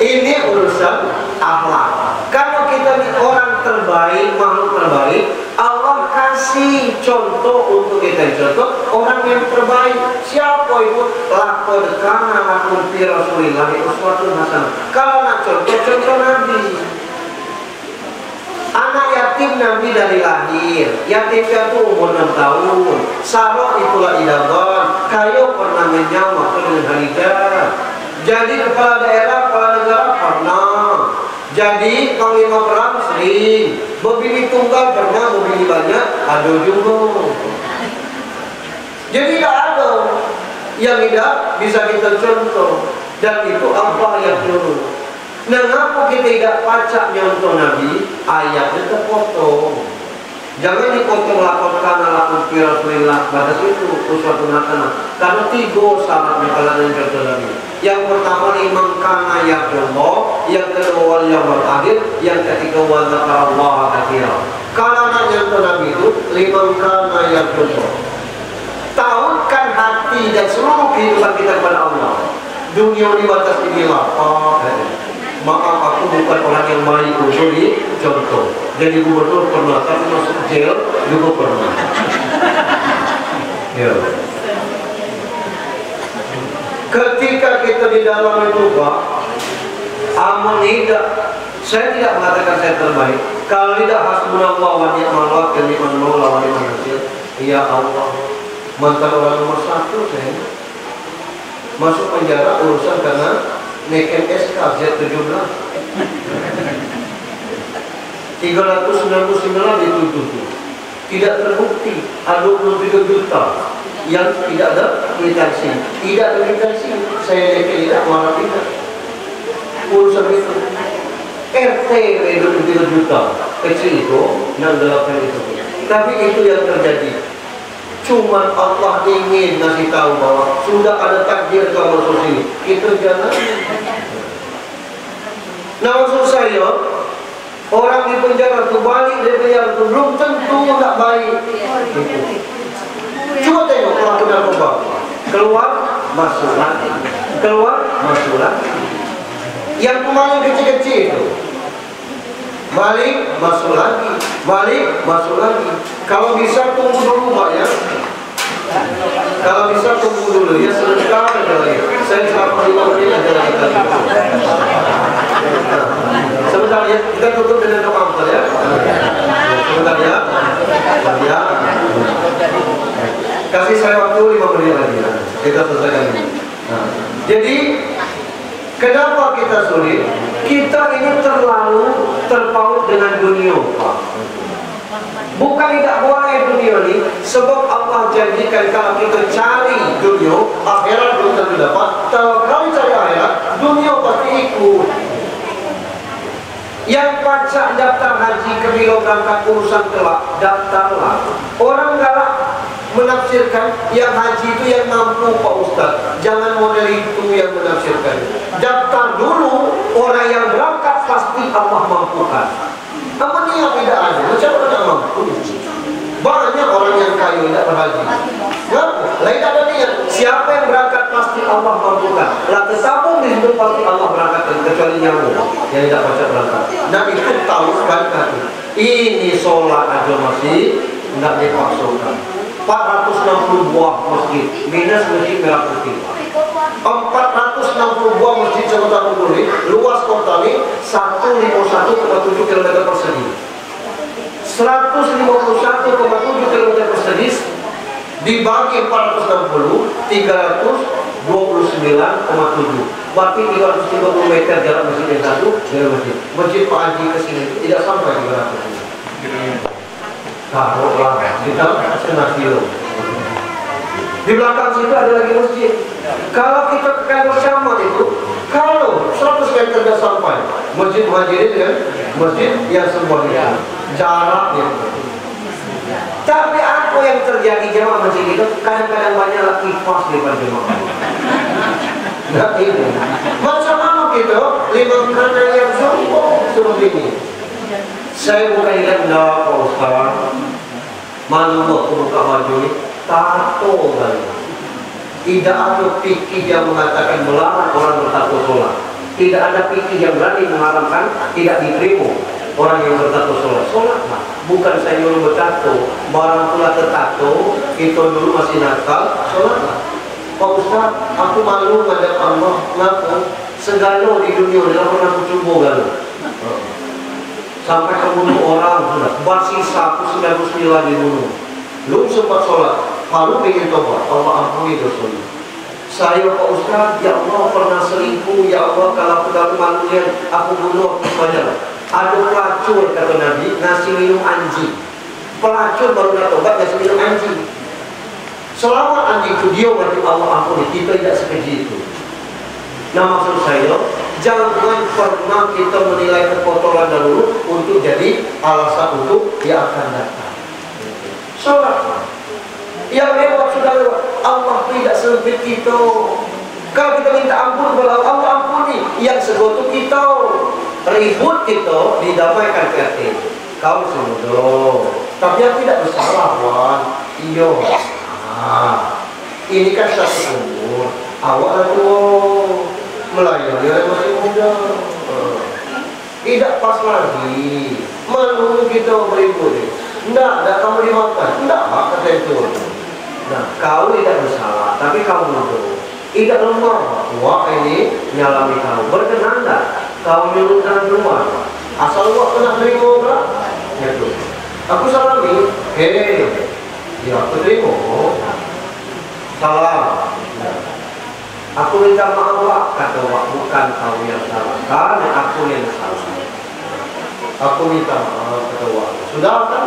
[SPEAKER 1] ini urusan akhlak. Kalau kita ini orang terbaik, makhluk terbaik, Allah kasih contoh untuk kita. Contoh orang yang terbaik. Siapa itu? Laqad kana lakum fi Rasulillahi uswatun hasanah. Kalau nak contoh Nabi. Anak yatim Nabi dari lahir. Yatim itu umur 6 tahun. Sarah itulah idaban. Kayu pernah menyamar dengan Halidah. Jadi kepala daerah, kepala negara pernah. Jadi panglima perang sering. Berbini tunggal pernah, berbini banyak ada juga. Jadi tidak ada yang tidak bisa kita contoh. Dan itu apa yang dulu. Nah, kenapa kita tidak pacak nyontoh Nabi? Ayatnya terpotong. Jangan dipotong laporkan ala fi Rasulillah. Batas itu uswatun hasanah. Karena 3 syarat kalau yang contoh Nabi. Yang pertama liman kana yaqullah, yang kedua wal yaumil akhir, yang ketiga wa dzakarallaha katsiran. Kalau nak nyontoh Nabi itu liman kana yaqullah. Tautkan hati dan seluruh kehidupan kita kepada Allah. Dunia ini batas ini lapar. Maaf aku bukan orang yang baik untuk dicontoh. Jadi gubernur pernah, tapi masuk jail juga pernah. Ya. Ketika kita di dalam itu Pak, amal tidak. Saya tidak mengatakan saya terbaik. Kalau tidak hasbunallah wa ni'mal wakil, ni'mal maula wa ni'mal nasir. Ya Allah, mantan orang nomor 1 saya. Masuk penjara urusan karena naik SK Z17 399 dituduh, tidak terbukti. Ada 23 juta yang tidak ada kwitansi, saya tidak marah tidak urusan itu. RT 23 juta kecil itu 68 itu, tapi itu yang terjadi. Cuma Allah ingin ngasih tahu bahwa sudah ada takdir kamu masuk sini. Kita jangan. Nah maksud saya, orang di penjara itu balik dari penjara itu belum tentu tak baik. Coba tengok pelaku narkoba, keluar masuk lagi, keluar masuk lagi. Yang kemarin kecil-kecil itu, balik, masuk lagi, balik, masuk lagi. Kalau bisa tunggu dulu Pak ya. Kalau bisa tunggu dulu ya, sebentar aja lagi. Saya selama 5 menit aja lagi tadi. Sebentar ya, kita tutup dengan doa ya. Sebentar ya. Ya. Kasih saya waktu 5 menit lagi ya. Kita selesaikan ini. Nah, jadi kenapa kita sulit? Kita ini terlalu terpaut dengan dunia, Pak. Bukan tidak boleh dunia ini, sebab Allah janjikan kalau kita cari dunia, akhirat belum tentu dapat. Kalau kau cari akhirat, dunia pasti ikut. Yang pajak daftar haji kebilo berangkat urusan kelak, daftarlah. Orang galak menafsirkan yang haji itu yang mampu Pak Ustaz. Jangan model itu yang menafsirkan. Daftar dulu, orang yang berangkat pasti Allah mampukan. Namun yang tidak ada, macam mana tidak mampu? Banyak orang yang kaya tidak berhaji. Lain ada niat. Siapa yang berangkat pasti Allah mampukan. Lah tertabung di situ pasti Allah berangkatkan, kecuali nyawa yang tidak baca berangkat. Nah itu tahu kan? Ini sholat aja masih tidak dipaksakan. 460 buah masjid minus masjid Merah Putih. 460 buah masjid Sekolah Bumi, luas kota ini 151,7 km persegi. 151,7 km persegi dibagi 460, 329,7. Berarti 330 meter jarak masjid yang satu dari masjid. Masjid Pak Haji ke sini tidak sampai 300. Taruhlah kita setengah kilo. Di belakang situ ada lagi masjid. Kalau kita ke kantor Syamal itu, kalau 100 meter tidak sampai masjid Muhajirin kan, masjid yang semuanya jaraknya. Tapi apa yang terjadi jemaah masjid itu? Kadang-kadang banyak lagi pas di depan jemaah. Nah ini, macam mana gitu? 5 kanan yang sombong seperti ini. Saya bukan ingat enggak Pak Ustaz. Malu aku buka baju ini, tato kan. Tidak ada fikih yang mengatakan melarang orang bertato sholat. Tidak ada fikih yang berani mengharamkan tidak diterima orang yang bertato sholat. Sholatlah, bukan saya nyuruh bertato. Barang pula tertato, itu dulu masih nakal, sholatlah. Pak Ustaz, aku malu menghadap Allah. Ngaku segala di dunia tidak pernah aku coba galau. Sampai kebunuh orang sudah bersisa 99 dibunuh. Belum sempat sholat, lalu ingin tobat, Allah ampuni dosanya. Saya Pak Ustaz, ya Allah pernah selingkuh, ya Allah kalau aku dapat malunya aku bunuh aku semuanya. Ada pelacur kata Nabi ngasih minum anjing. Pelacur baru nak tobat ngasih minum anjing. Selama anjing itu dia berarti Allah ampuni, kita tidak sekeji itu. Nah maksud saya, jangan pernah kita menilai kekotoran dahulu untuk jadi alasan untuk dia akan datang. Sholat yang lewat sudah lewat. Allah tidak sempit kita. Kalau kita minta ampun kepada Allah ampuni. Yang segutu kita ribut kita didamaikan ke kau semua. Tapi yang tidak bersalah Wan. Iyo. Ini kan satu umur. Awak tuh melayani masih muda. Tidak pas lagi. Malu kita beribut. Tidak kamu dimakan. Tidak, kata itu. Nah, kau tidak bersalah, tapi kau bodoh. Tidak lemah. Wah ini nyalami kau. Berkenan tak? Kau nyuruhkan keluar. Asal wah kena terima berat. Itu. Aku salami. Hei, ya aku terima. Salam. Aku minta maaf Wak. Kata Wak, bukan kau yang salah, karena aku yang salah. Aku minta maaf kata Wak. Sudah kan?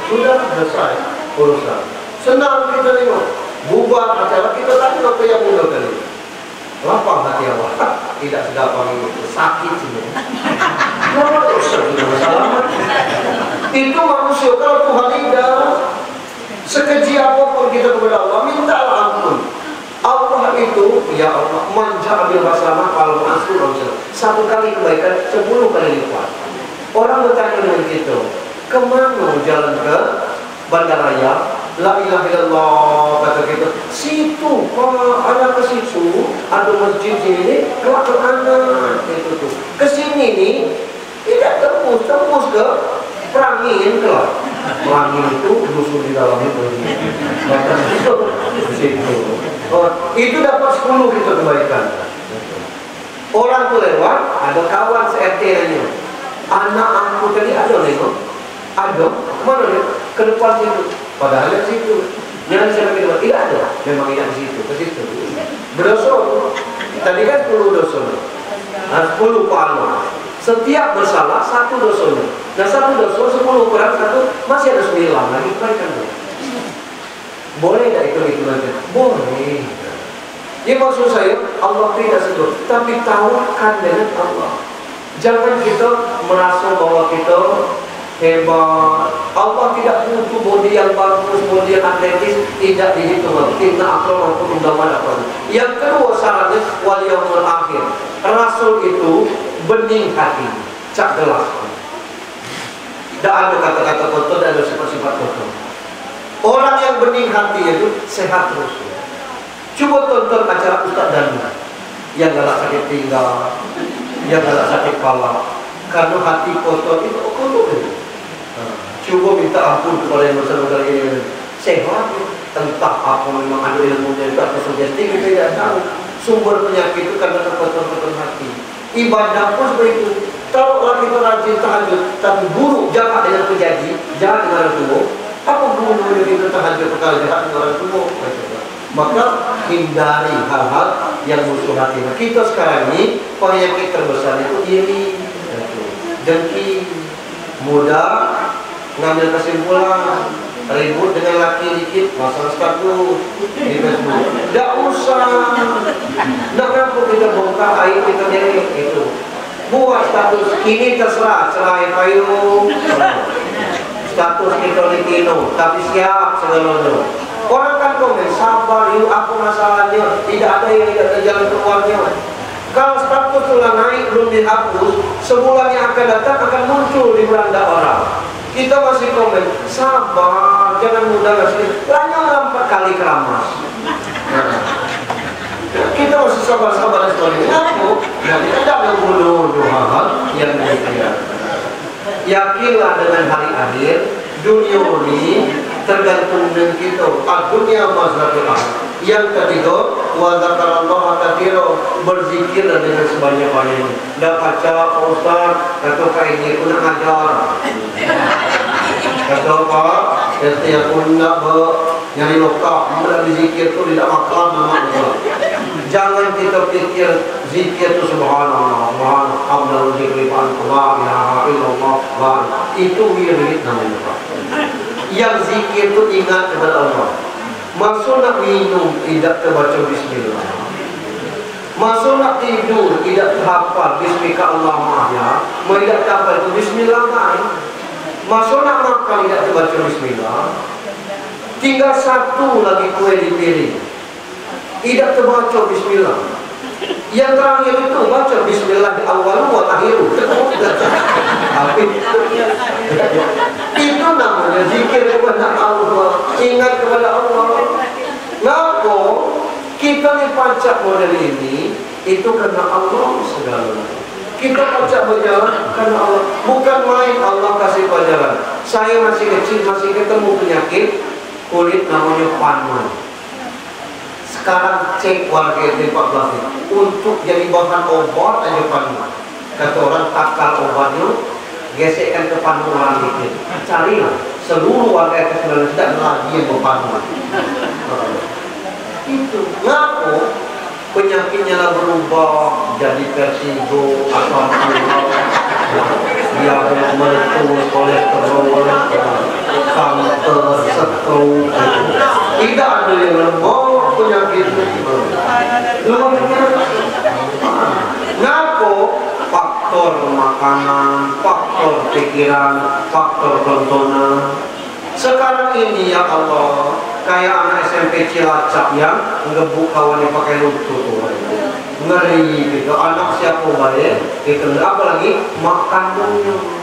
[SPEAKER 1] Sudah selesai urusan. Senang kita terima. Bubar acara kita tadi waktu yang muda tadi. Lapang hati Wak. Tidak segampang itu. Sakit semua. Itu manusia kalau Tuhan tidak sekeji apapun kita kepada Allah, mintalah ampun. Allah itu, ya Allah, manja ambil masalah kalau masuk satu kali kebaikan 10 kali lipat. Orang bertanya dengan kita, kemana jalan ke bandaraya? La ilaha illallah kata kita. Situ, ada ke situ, ada masjid sini, kelak ke kanan itu tuh. Ke sini nih, Tidak tembus ke perangin kelak. Perangin itu dusun di dalamnya bahkan itu situ. Itu dapat 10 gitu kebaikan. Orang tuh lewat, ada kawan se-RT-nya. Anak aku tadi ada lewat. Ada, kemana dia? Ke depan situ. Padahal di situ. Jangan saya pikir, tidak ada. Memang tidak di situ, ke situ. Berdosa. Tadi kan 10 dosa. Nah, 10 pahala. Setiap bersalah 1 dosanya. Nah 1 dosa 10 kurang 1 masih ada 9 lagi kebaikan. Boleh tidak itu nanti? Boleh. Ya maksud saya Allah tidak sentuh, tapi tawarkan dengan Allah. Jangan kita merasa bahwa kita hebat. Allah tidak butuh bodi yang bagus, bodi yang atletis, tidak dihitung. Inna akramakum indallahi. Yang kedua syaratnya wal yaumil akhir. Rasul itu bening hati, cak gelas. Tidak ada kata-kata kotor, tidak ada sifat-sifat kotor. Orang yang bening hati itu sehat terus. Coba tonton acara Ustaz Danu yang galak sakit pinggang, yang galak sakit kepala, karena hati kotor itu kotor. Coba minta ampun kepada yang bersama ini. Sehat, entah apa memang ada ilmunya itu atau sugesti kita tidak tahu. Sumber penyakit itu karena kotor-kotor hati. Ibadah pun seperti itu. Kalau orang itu rajin tahajud, tapi buruk jahat dengan penjanji, jahat dengan orang tua, apa gunanya kita tahajud perkara jahat dengan orang tua? Maka hindari hal-hal yang musuh hati. Nah, kita sekarang ini penyakit terbesar itu iri, dengki, mudah ngambil kesimpulan, ribut dengan laki dikit, masalah status di Facebook. Tidak usah. Tidak perlu kita bongkar aib kita sendiri itu. Buat status ini terserah, cerai payung, status kita likino, tapi siap segalanya. Orang kan komen, sabar, yuk aku masalahnya, tidak ada yang tidak ada jalan keluarnya. Kalau status telah naik, belum dihapus, sebulan yang akan datang akan muncul di beranda orang. Kita masih komen, sabar, jangan mudah ngasih. Lanyala 4 kali keramas. Kita masih sabar-sabar dan sebagainya. Aku, dan tidak membunuh hal yang demikian. Yakinlah dengan hari akhir, dunia ini tergantung dengan kita. Dunia mazhabiyah. Yang ketiga, wa dzakarallaha katsira, berzikir dengan sebanyak-banyaknya. Dah baca Pak Ustaz, kata Pak ini pun ngajar. Kata Pak, setiap pun nak nyari lokal, mula berzikir tu tidak makan nama. Jangan kita pikir zikir itu subhanallah, subhanallah, zikri Allah, ilaha illallah, itu wirid namanya Pak. Yang zikir itu ingat kepada Allah. Masuk nak minum tidak terbaca bismillah. Masuk nak tidur tidak terhafal bismika Allahumma ya. Tidak terhafal itu bismillah kan. Masuk nak makan tidak terbaca bismillah. Tinggal 1 lagi kue di piring, tidak terbaca bismillah. Yang terakhir itu baca bismillah di awal wa akhiru. Itu namanya zikir kepada Allah, ingat kepada Allah. Ngapa kita dipancak model ini? Itu karena Allah segala. Kita pancak berjalan karena Allah, bukan main. Allah kasih pelajaran. Saya masih kecil, masih ketemu penyakit kulit namanya panman. Sekarang cek warga RT 14 untuk jadi bahan obat aja panman. Kata orang takal obatnya, gesekkan ke panman orang dikit. Carilah seluruh warga RT 19 tidak lagi yang berpanman. Itu ngaku penyakitnya lah berubah jadi vertigo atau dia meletus kolesterol, kanker, stroke. Tidak ada yang lemah penyakit itu. Ngaku faktor makanan, faktor pikiran, faktor tontonan. Sekarang ini ya Allah, kayak anak SMP Cilacap yang ngebuk kawannya pakai lutut, ngeri gitu. Anak siapa baik, gitu. Apalagi makanannya.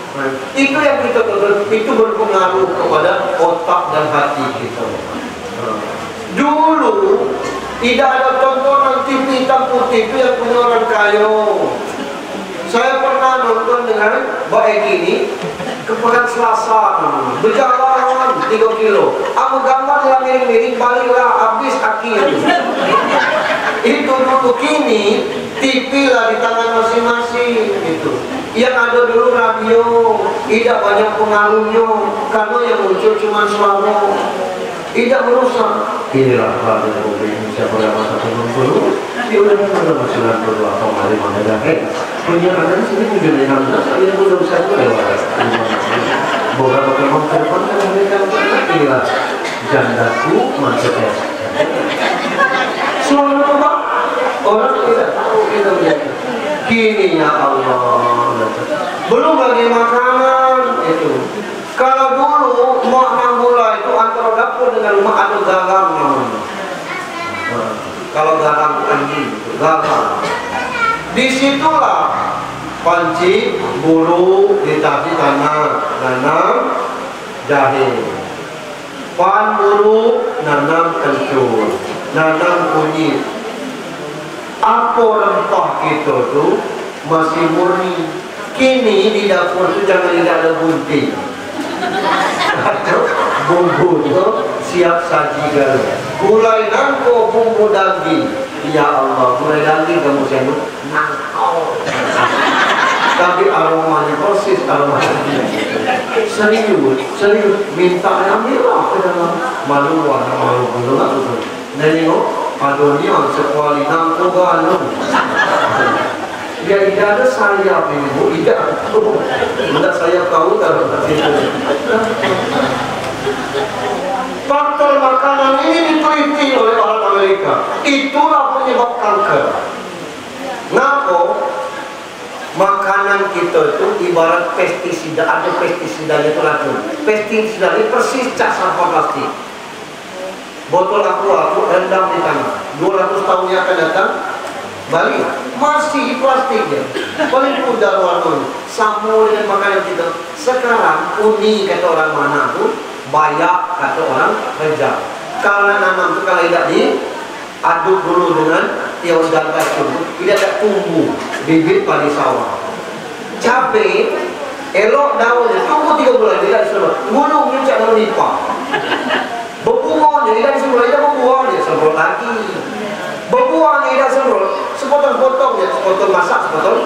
[SPEAKER 1] Itu yang kita itu berpengaruh kepada otak dan hati kita. Dulu tidak ada tontonan TV hitam putih itu yang punya orang kaya. Saya pernah nonton dengan baik ini kepekan Selasa berjalan 3 kilo. Aku gambar yang miring-miring baliklah habis akhir. Itu dulu, kini TV lah di tangan masing-masing gitu. Yang ada dulu radio, tidak banyak pengaruhnya karena yang muncul cuma suara, tidak merusak. Inilah radio Republik Indonesia pada masa dulu. Dia udah masih dulu atau hari mana dah penyiaran sini juga dengan saya udah bisa lewat. Beberapa kali ke depan kan mereka inilah jandaku maksudnya. Selalu coba orang tidak tahu kita lihat. Kini ya Allah, belum lagi makanan itu. Kalau dulu mak nambula itu antara dapur dengan rumah ada gagang namanya. Kalau gagang bukan gitu, gagang. Disitulah panci, bulu, ditapi tanah, nanam jahe. Pan bulu, nanam kencur, nanam kunyit. Apa rempah kita tuh masih murni. Kini di dapur itu jangan tidak ada gunting. Bumbu itu siap sajikan. Gulai nangko bumbu daging. Ya Allah, gulai daging kamu sendok nangko. Tapi aromanya persis aroma daging. Serius minta ambillah ke dalam malu nggak tuh. Nengok adonia sekuali nangko ganu. Ya tidak ada sayap ini bu, tidak sayap tahu kalau itu. Faktor makanan ini diteliti oleh orang Amerika. Itulah penyebab kanker. Ngapa? Makanan kita itu ibarat pestisida, ada pestisidanya itu racun. Pestisida ini persis cas sampah plastik. Botol aku rendam di tanah. 200 tahun yang akan datang, balik masih plastiknya. Paling mudah warna sama dengan makanan kita. Sekarang uni kata orang mana pun, bayak kata orang rejang. Karena nanam itu kalau tidak diaduk dulu dengan tiawan dan kacung, tidak ada tumbuh bibit padi sawah. Cabai elok daunnya tunggu 3 bulan tidak disemprot. Gunungnya cak daun nipah. Berbuah tidak disemprot, tidak berbuah dia semprot lagi. Berbuah tidak semprot, sepotong-potong ya, sepotong masak, sepotong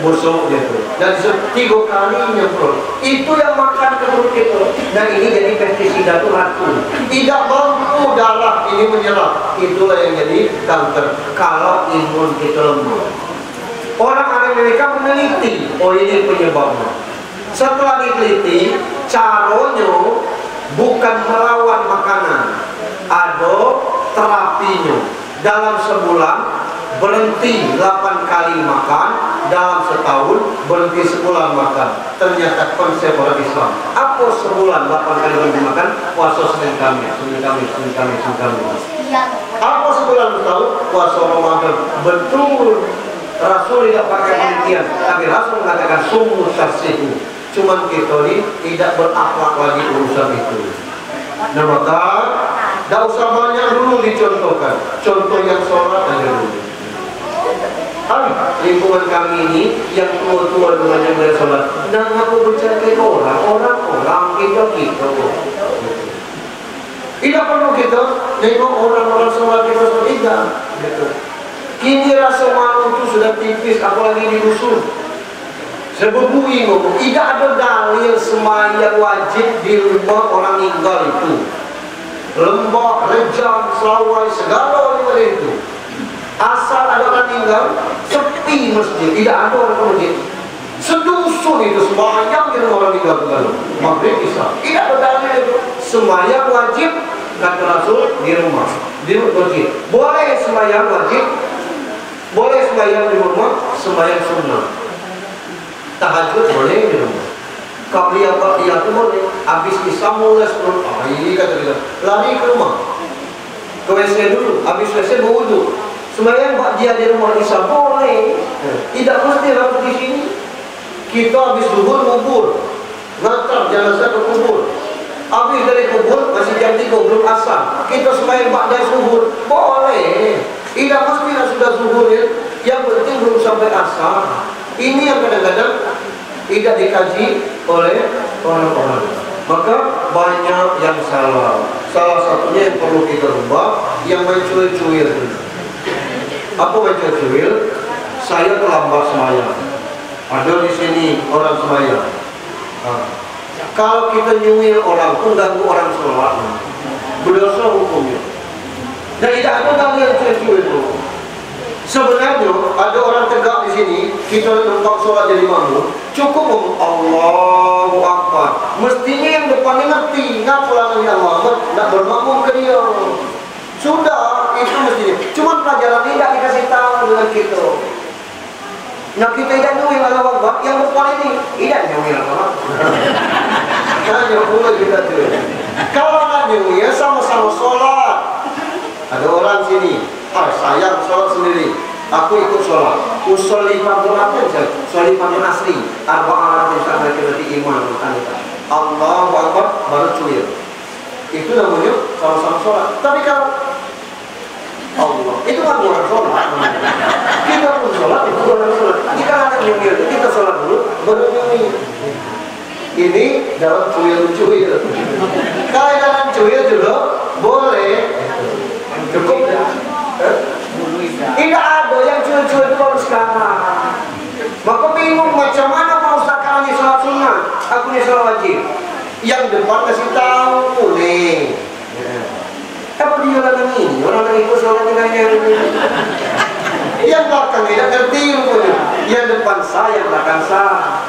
[SPEAKER 1] busuk gitu. Dan 3 kali nyemprot. Itu yang makan ke perut kita. Dan ini jadi pestisida itu racun. Tidak mampu darah ini menyerap. Itulah yang jadi kanker. Kalau imun kita lemah. Orang Amerika meneliti, oh ini penyebabnya. Setelah diteliti, caranya bukan melawan makanan, ada terapinya. Dalam sebulan berhenti 8 kali makan, dalam setahun berhenti sebulan makan. Ternyata konsep orang Islam. Apa sebulan 8 kali berhenti makan? Puasa Senin Kamis. Apa sebulan setahun? Puasa Ramadan. Betul. Rasul tidak pakai penelitian, tapi Rasul mengatakan sumur tarsihu. Cuman kita ini tidak berakhlak lagi urusan itu. Nah maka tidak usah banyak dulu dicontohkan. Contoh yang sholat aja dulu. Lingkungan kami ini yang tua-tua dengan yang bersholat. Nah aku bercakap ke orang kita. Tidak perlu kita nengok orang-orang sholat kita tidak. Gitu. Kini rasa malu itu sudah tipis, apalagi di dusun. Sebebui ngomong, tidak ada dalil sembahyang wajib di rumah orang meninggal itu. Lembah, rejang, selawai, segala lima itu. Asal ada orang meninggal, sepi masjid, tidak ada orang ke masjid. Sedusun itu sembahyang di rumah orang meninggal. Maghrib Isya, tidak ada dalil itu. Sembahyang wajib, kata Rasul, di rumah, di masjid. Boleh sembahyang wajib, boleh sembahyang di rumah, sembahyang sunnah. Tahajud boleh di rumah. Qabliyah itu boleh. Habis Isya mulai 10. Ini kata kita, lari ke rumah, ke WC dulu. Habis WC berwudu. Sembahyang dia di rumah Isya boleh. Tidak mesti harus di sini. Kita habis zuhur kubur, ngantar jenazah ke kubur. Habis dari kubur masih jam 3 belum asar. Kita sembahyang ba'da zuhur boleh. Tidak mesti sudah zuhur ya. Yang penting belum sampai asar. Ini yang kadang-kadang tidak dikaji oleh orang-orang. Maka banyak yang salah. Salah satunya yang perlu kita rubah, yang mencuil-cuil. Apa mencuil-cuil? Saya terlambat sembahyang. Ada di sini orang sembahyang. Kalau kita nyuil orang pun ganggu orang sholat, berdosa hukumnya. Dan tidak ada ganggu yang cuil-cuil itu. Sebenarnya ada orang tegak di sini, kita nampak sholat jadi makmum, cukup ngomong Allahu Akbar. Mestinya yang depannya ngerti, ngapa lagi Allah Akbar, nak bermakmum ke dia. Sudah, itu mestinya. Cuma pelajaran ini tidak dikasih tahu dengan kita. Nah kita tidak nyuil Allahu Akbar, yang depan ini tidak nyuil apa? Hanya pula kita tuh. Kalau nak nyuil sama-sama sholat. Ada orang sini, saya sholat sendiri, aku ikut sholat. Usolli fardhu asri, arba'ah sampai ke imam kita. Allahu Akbar baru cuil. Itu namanya sama-sama sholat. Tapi kalau Allah, itu kan orang sholat. Kita pun sholat, itu orang sholat. Jika ada nyuil, kita sholat dulu, baru nyuil. Ini dalam cuil-cuil. Kalau dalam cuil juga boleh. Cukup ya? Tidak ada yang cuil-cuil itu baru sekarang. Maka bingung macam mana mau sekarang ni sholat sunnah, aku ni sholat wajib. Yang depan kasih tahu nih. Apa dia orang ini? Orang itu sholat dengan yang belakang tidak ngerti rupanya. Yang depan saya, yang belakang saya.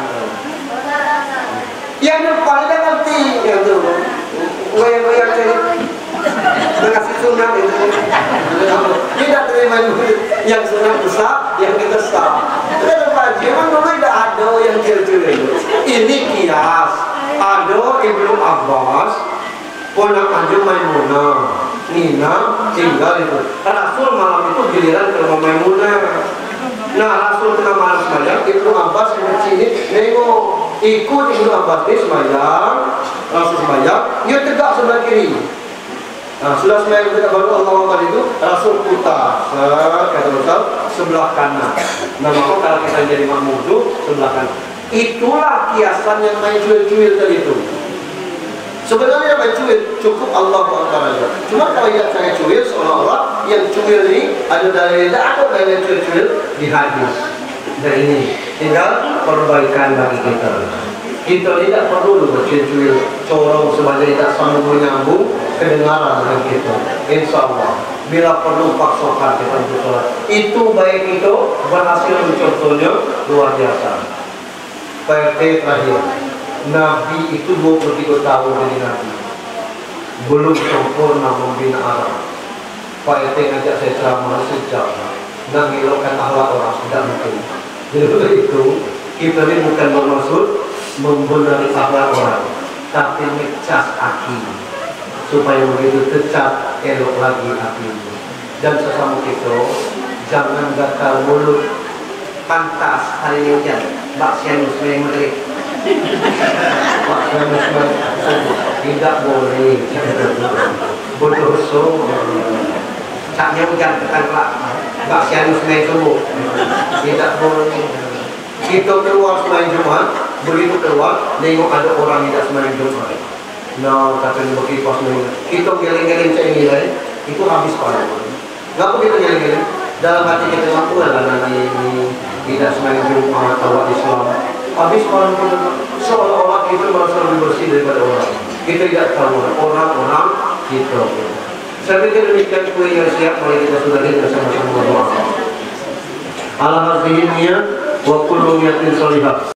[SPEAKER 1] Yang depan tidak ngerti. Yang tu, yang jadi mengasih sunat itu. Tidak terima yang sunat besar, yang kita sah. Kita wajib memang dulu tidak ada yang kecil-kecil. Ini kias. Ada Ibnu Abbas, ponakan Maimunah, Nina tinggal itu. Rasul malam itu giliran ke rumah Maimunah. Nah Rasul tengah malam sembahyang, Ibnu Abbas sini nengok, ikut Ibnu Abbas ini sembahyang. Rasul sembahyang, dia tegak sebelah kiri. Nah sudah sembahyang tegak baru Allah Akbar itu, Rasul putar, kata Rasul sebelah kanan. Nah maka kalau kita jadi makmum itu sebelah kanan. Itulah kiasan yang main cuil-cuil tadi itu. Sebenarnya main cuil cukup Allah Akbar saja. Cuma kalau yang saya cuil seolah-olah yang cuil ini ada dalil, ada dalil cuil-cuil di hadis. Dan ini tinggal perbaikan bagi kita. Kita tidak perlu bercuil-cuil corong sebagai tidak sambung menyambung kedengaran dengan kita. Insya Allah bila perlu paksakan kita untuk sholat. Itu baik itu berhasil mencontohnya luar biasa. PRT terakhir, Nabi itu 23 tahun jadi Nabi, belum sempurna membina Arab. PRT ngajak saya ceramah sejak dan ngilaukan akhlak orang tidak mungkin. Jadi itu kita ini bukan bermaksud membenahi akhlak orang, tapi ngecas aki supaya begitu tetap elok lagi aki. Dan sesama kita jangan gatal mulut. Pantas hari ini hujan, baksian muslim menerik. Baksian muslim tidak boleh. Berdosa. Caknya hujan tekan kelak. Baksian muslim sembuh. Tidak boleh. Kita keluar sembahyang Jumat, begitu keluar, nengok ada orang tidak sembahyang Jumat. Nah, katanya begitu pas nengok. Kita geling-geling cek nilai, itu habis pahala. Ngapa kita geling-geling? Dalam hati kita mampu lah nanti ini tidak sembahyang Jumat atau Islam. Habis malam kita seolah-olah kita merasa lebih bersih daripada orang. Kita tidak tahu orang-orang kita. Saya pikir demikian kue yang siap, mari kita sudah dengan sama-sama berdoa. Ala hazihimnya wa kullu niyatin salihah.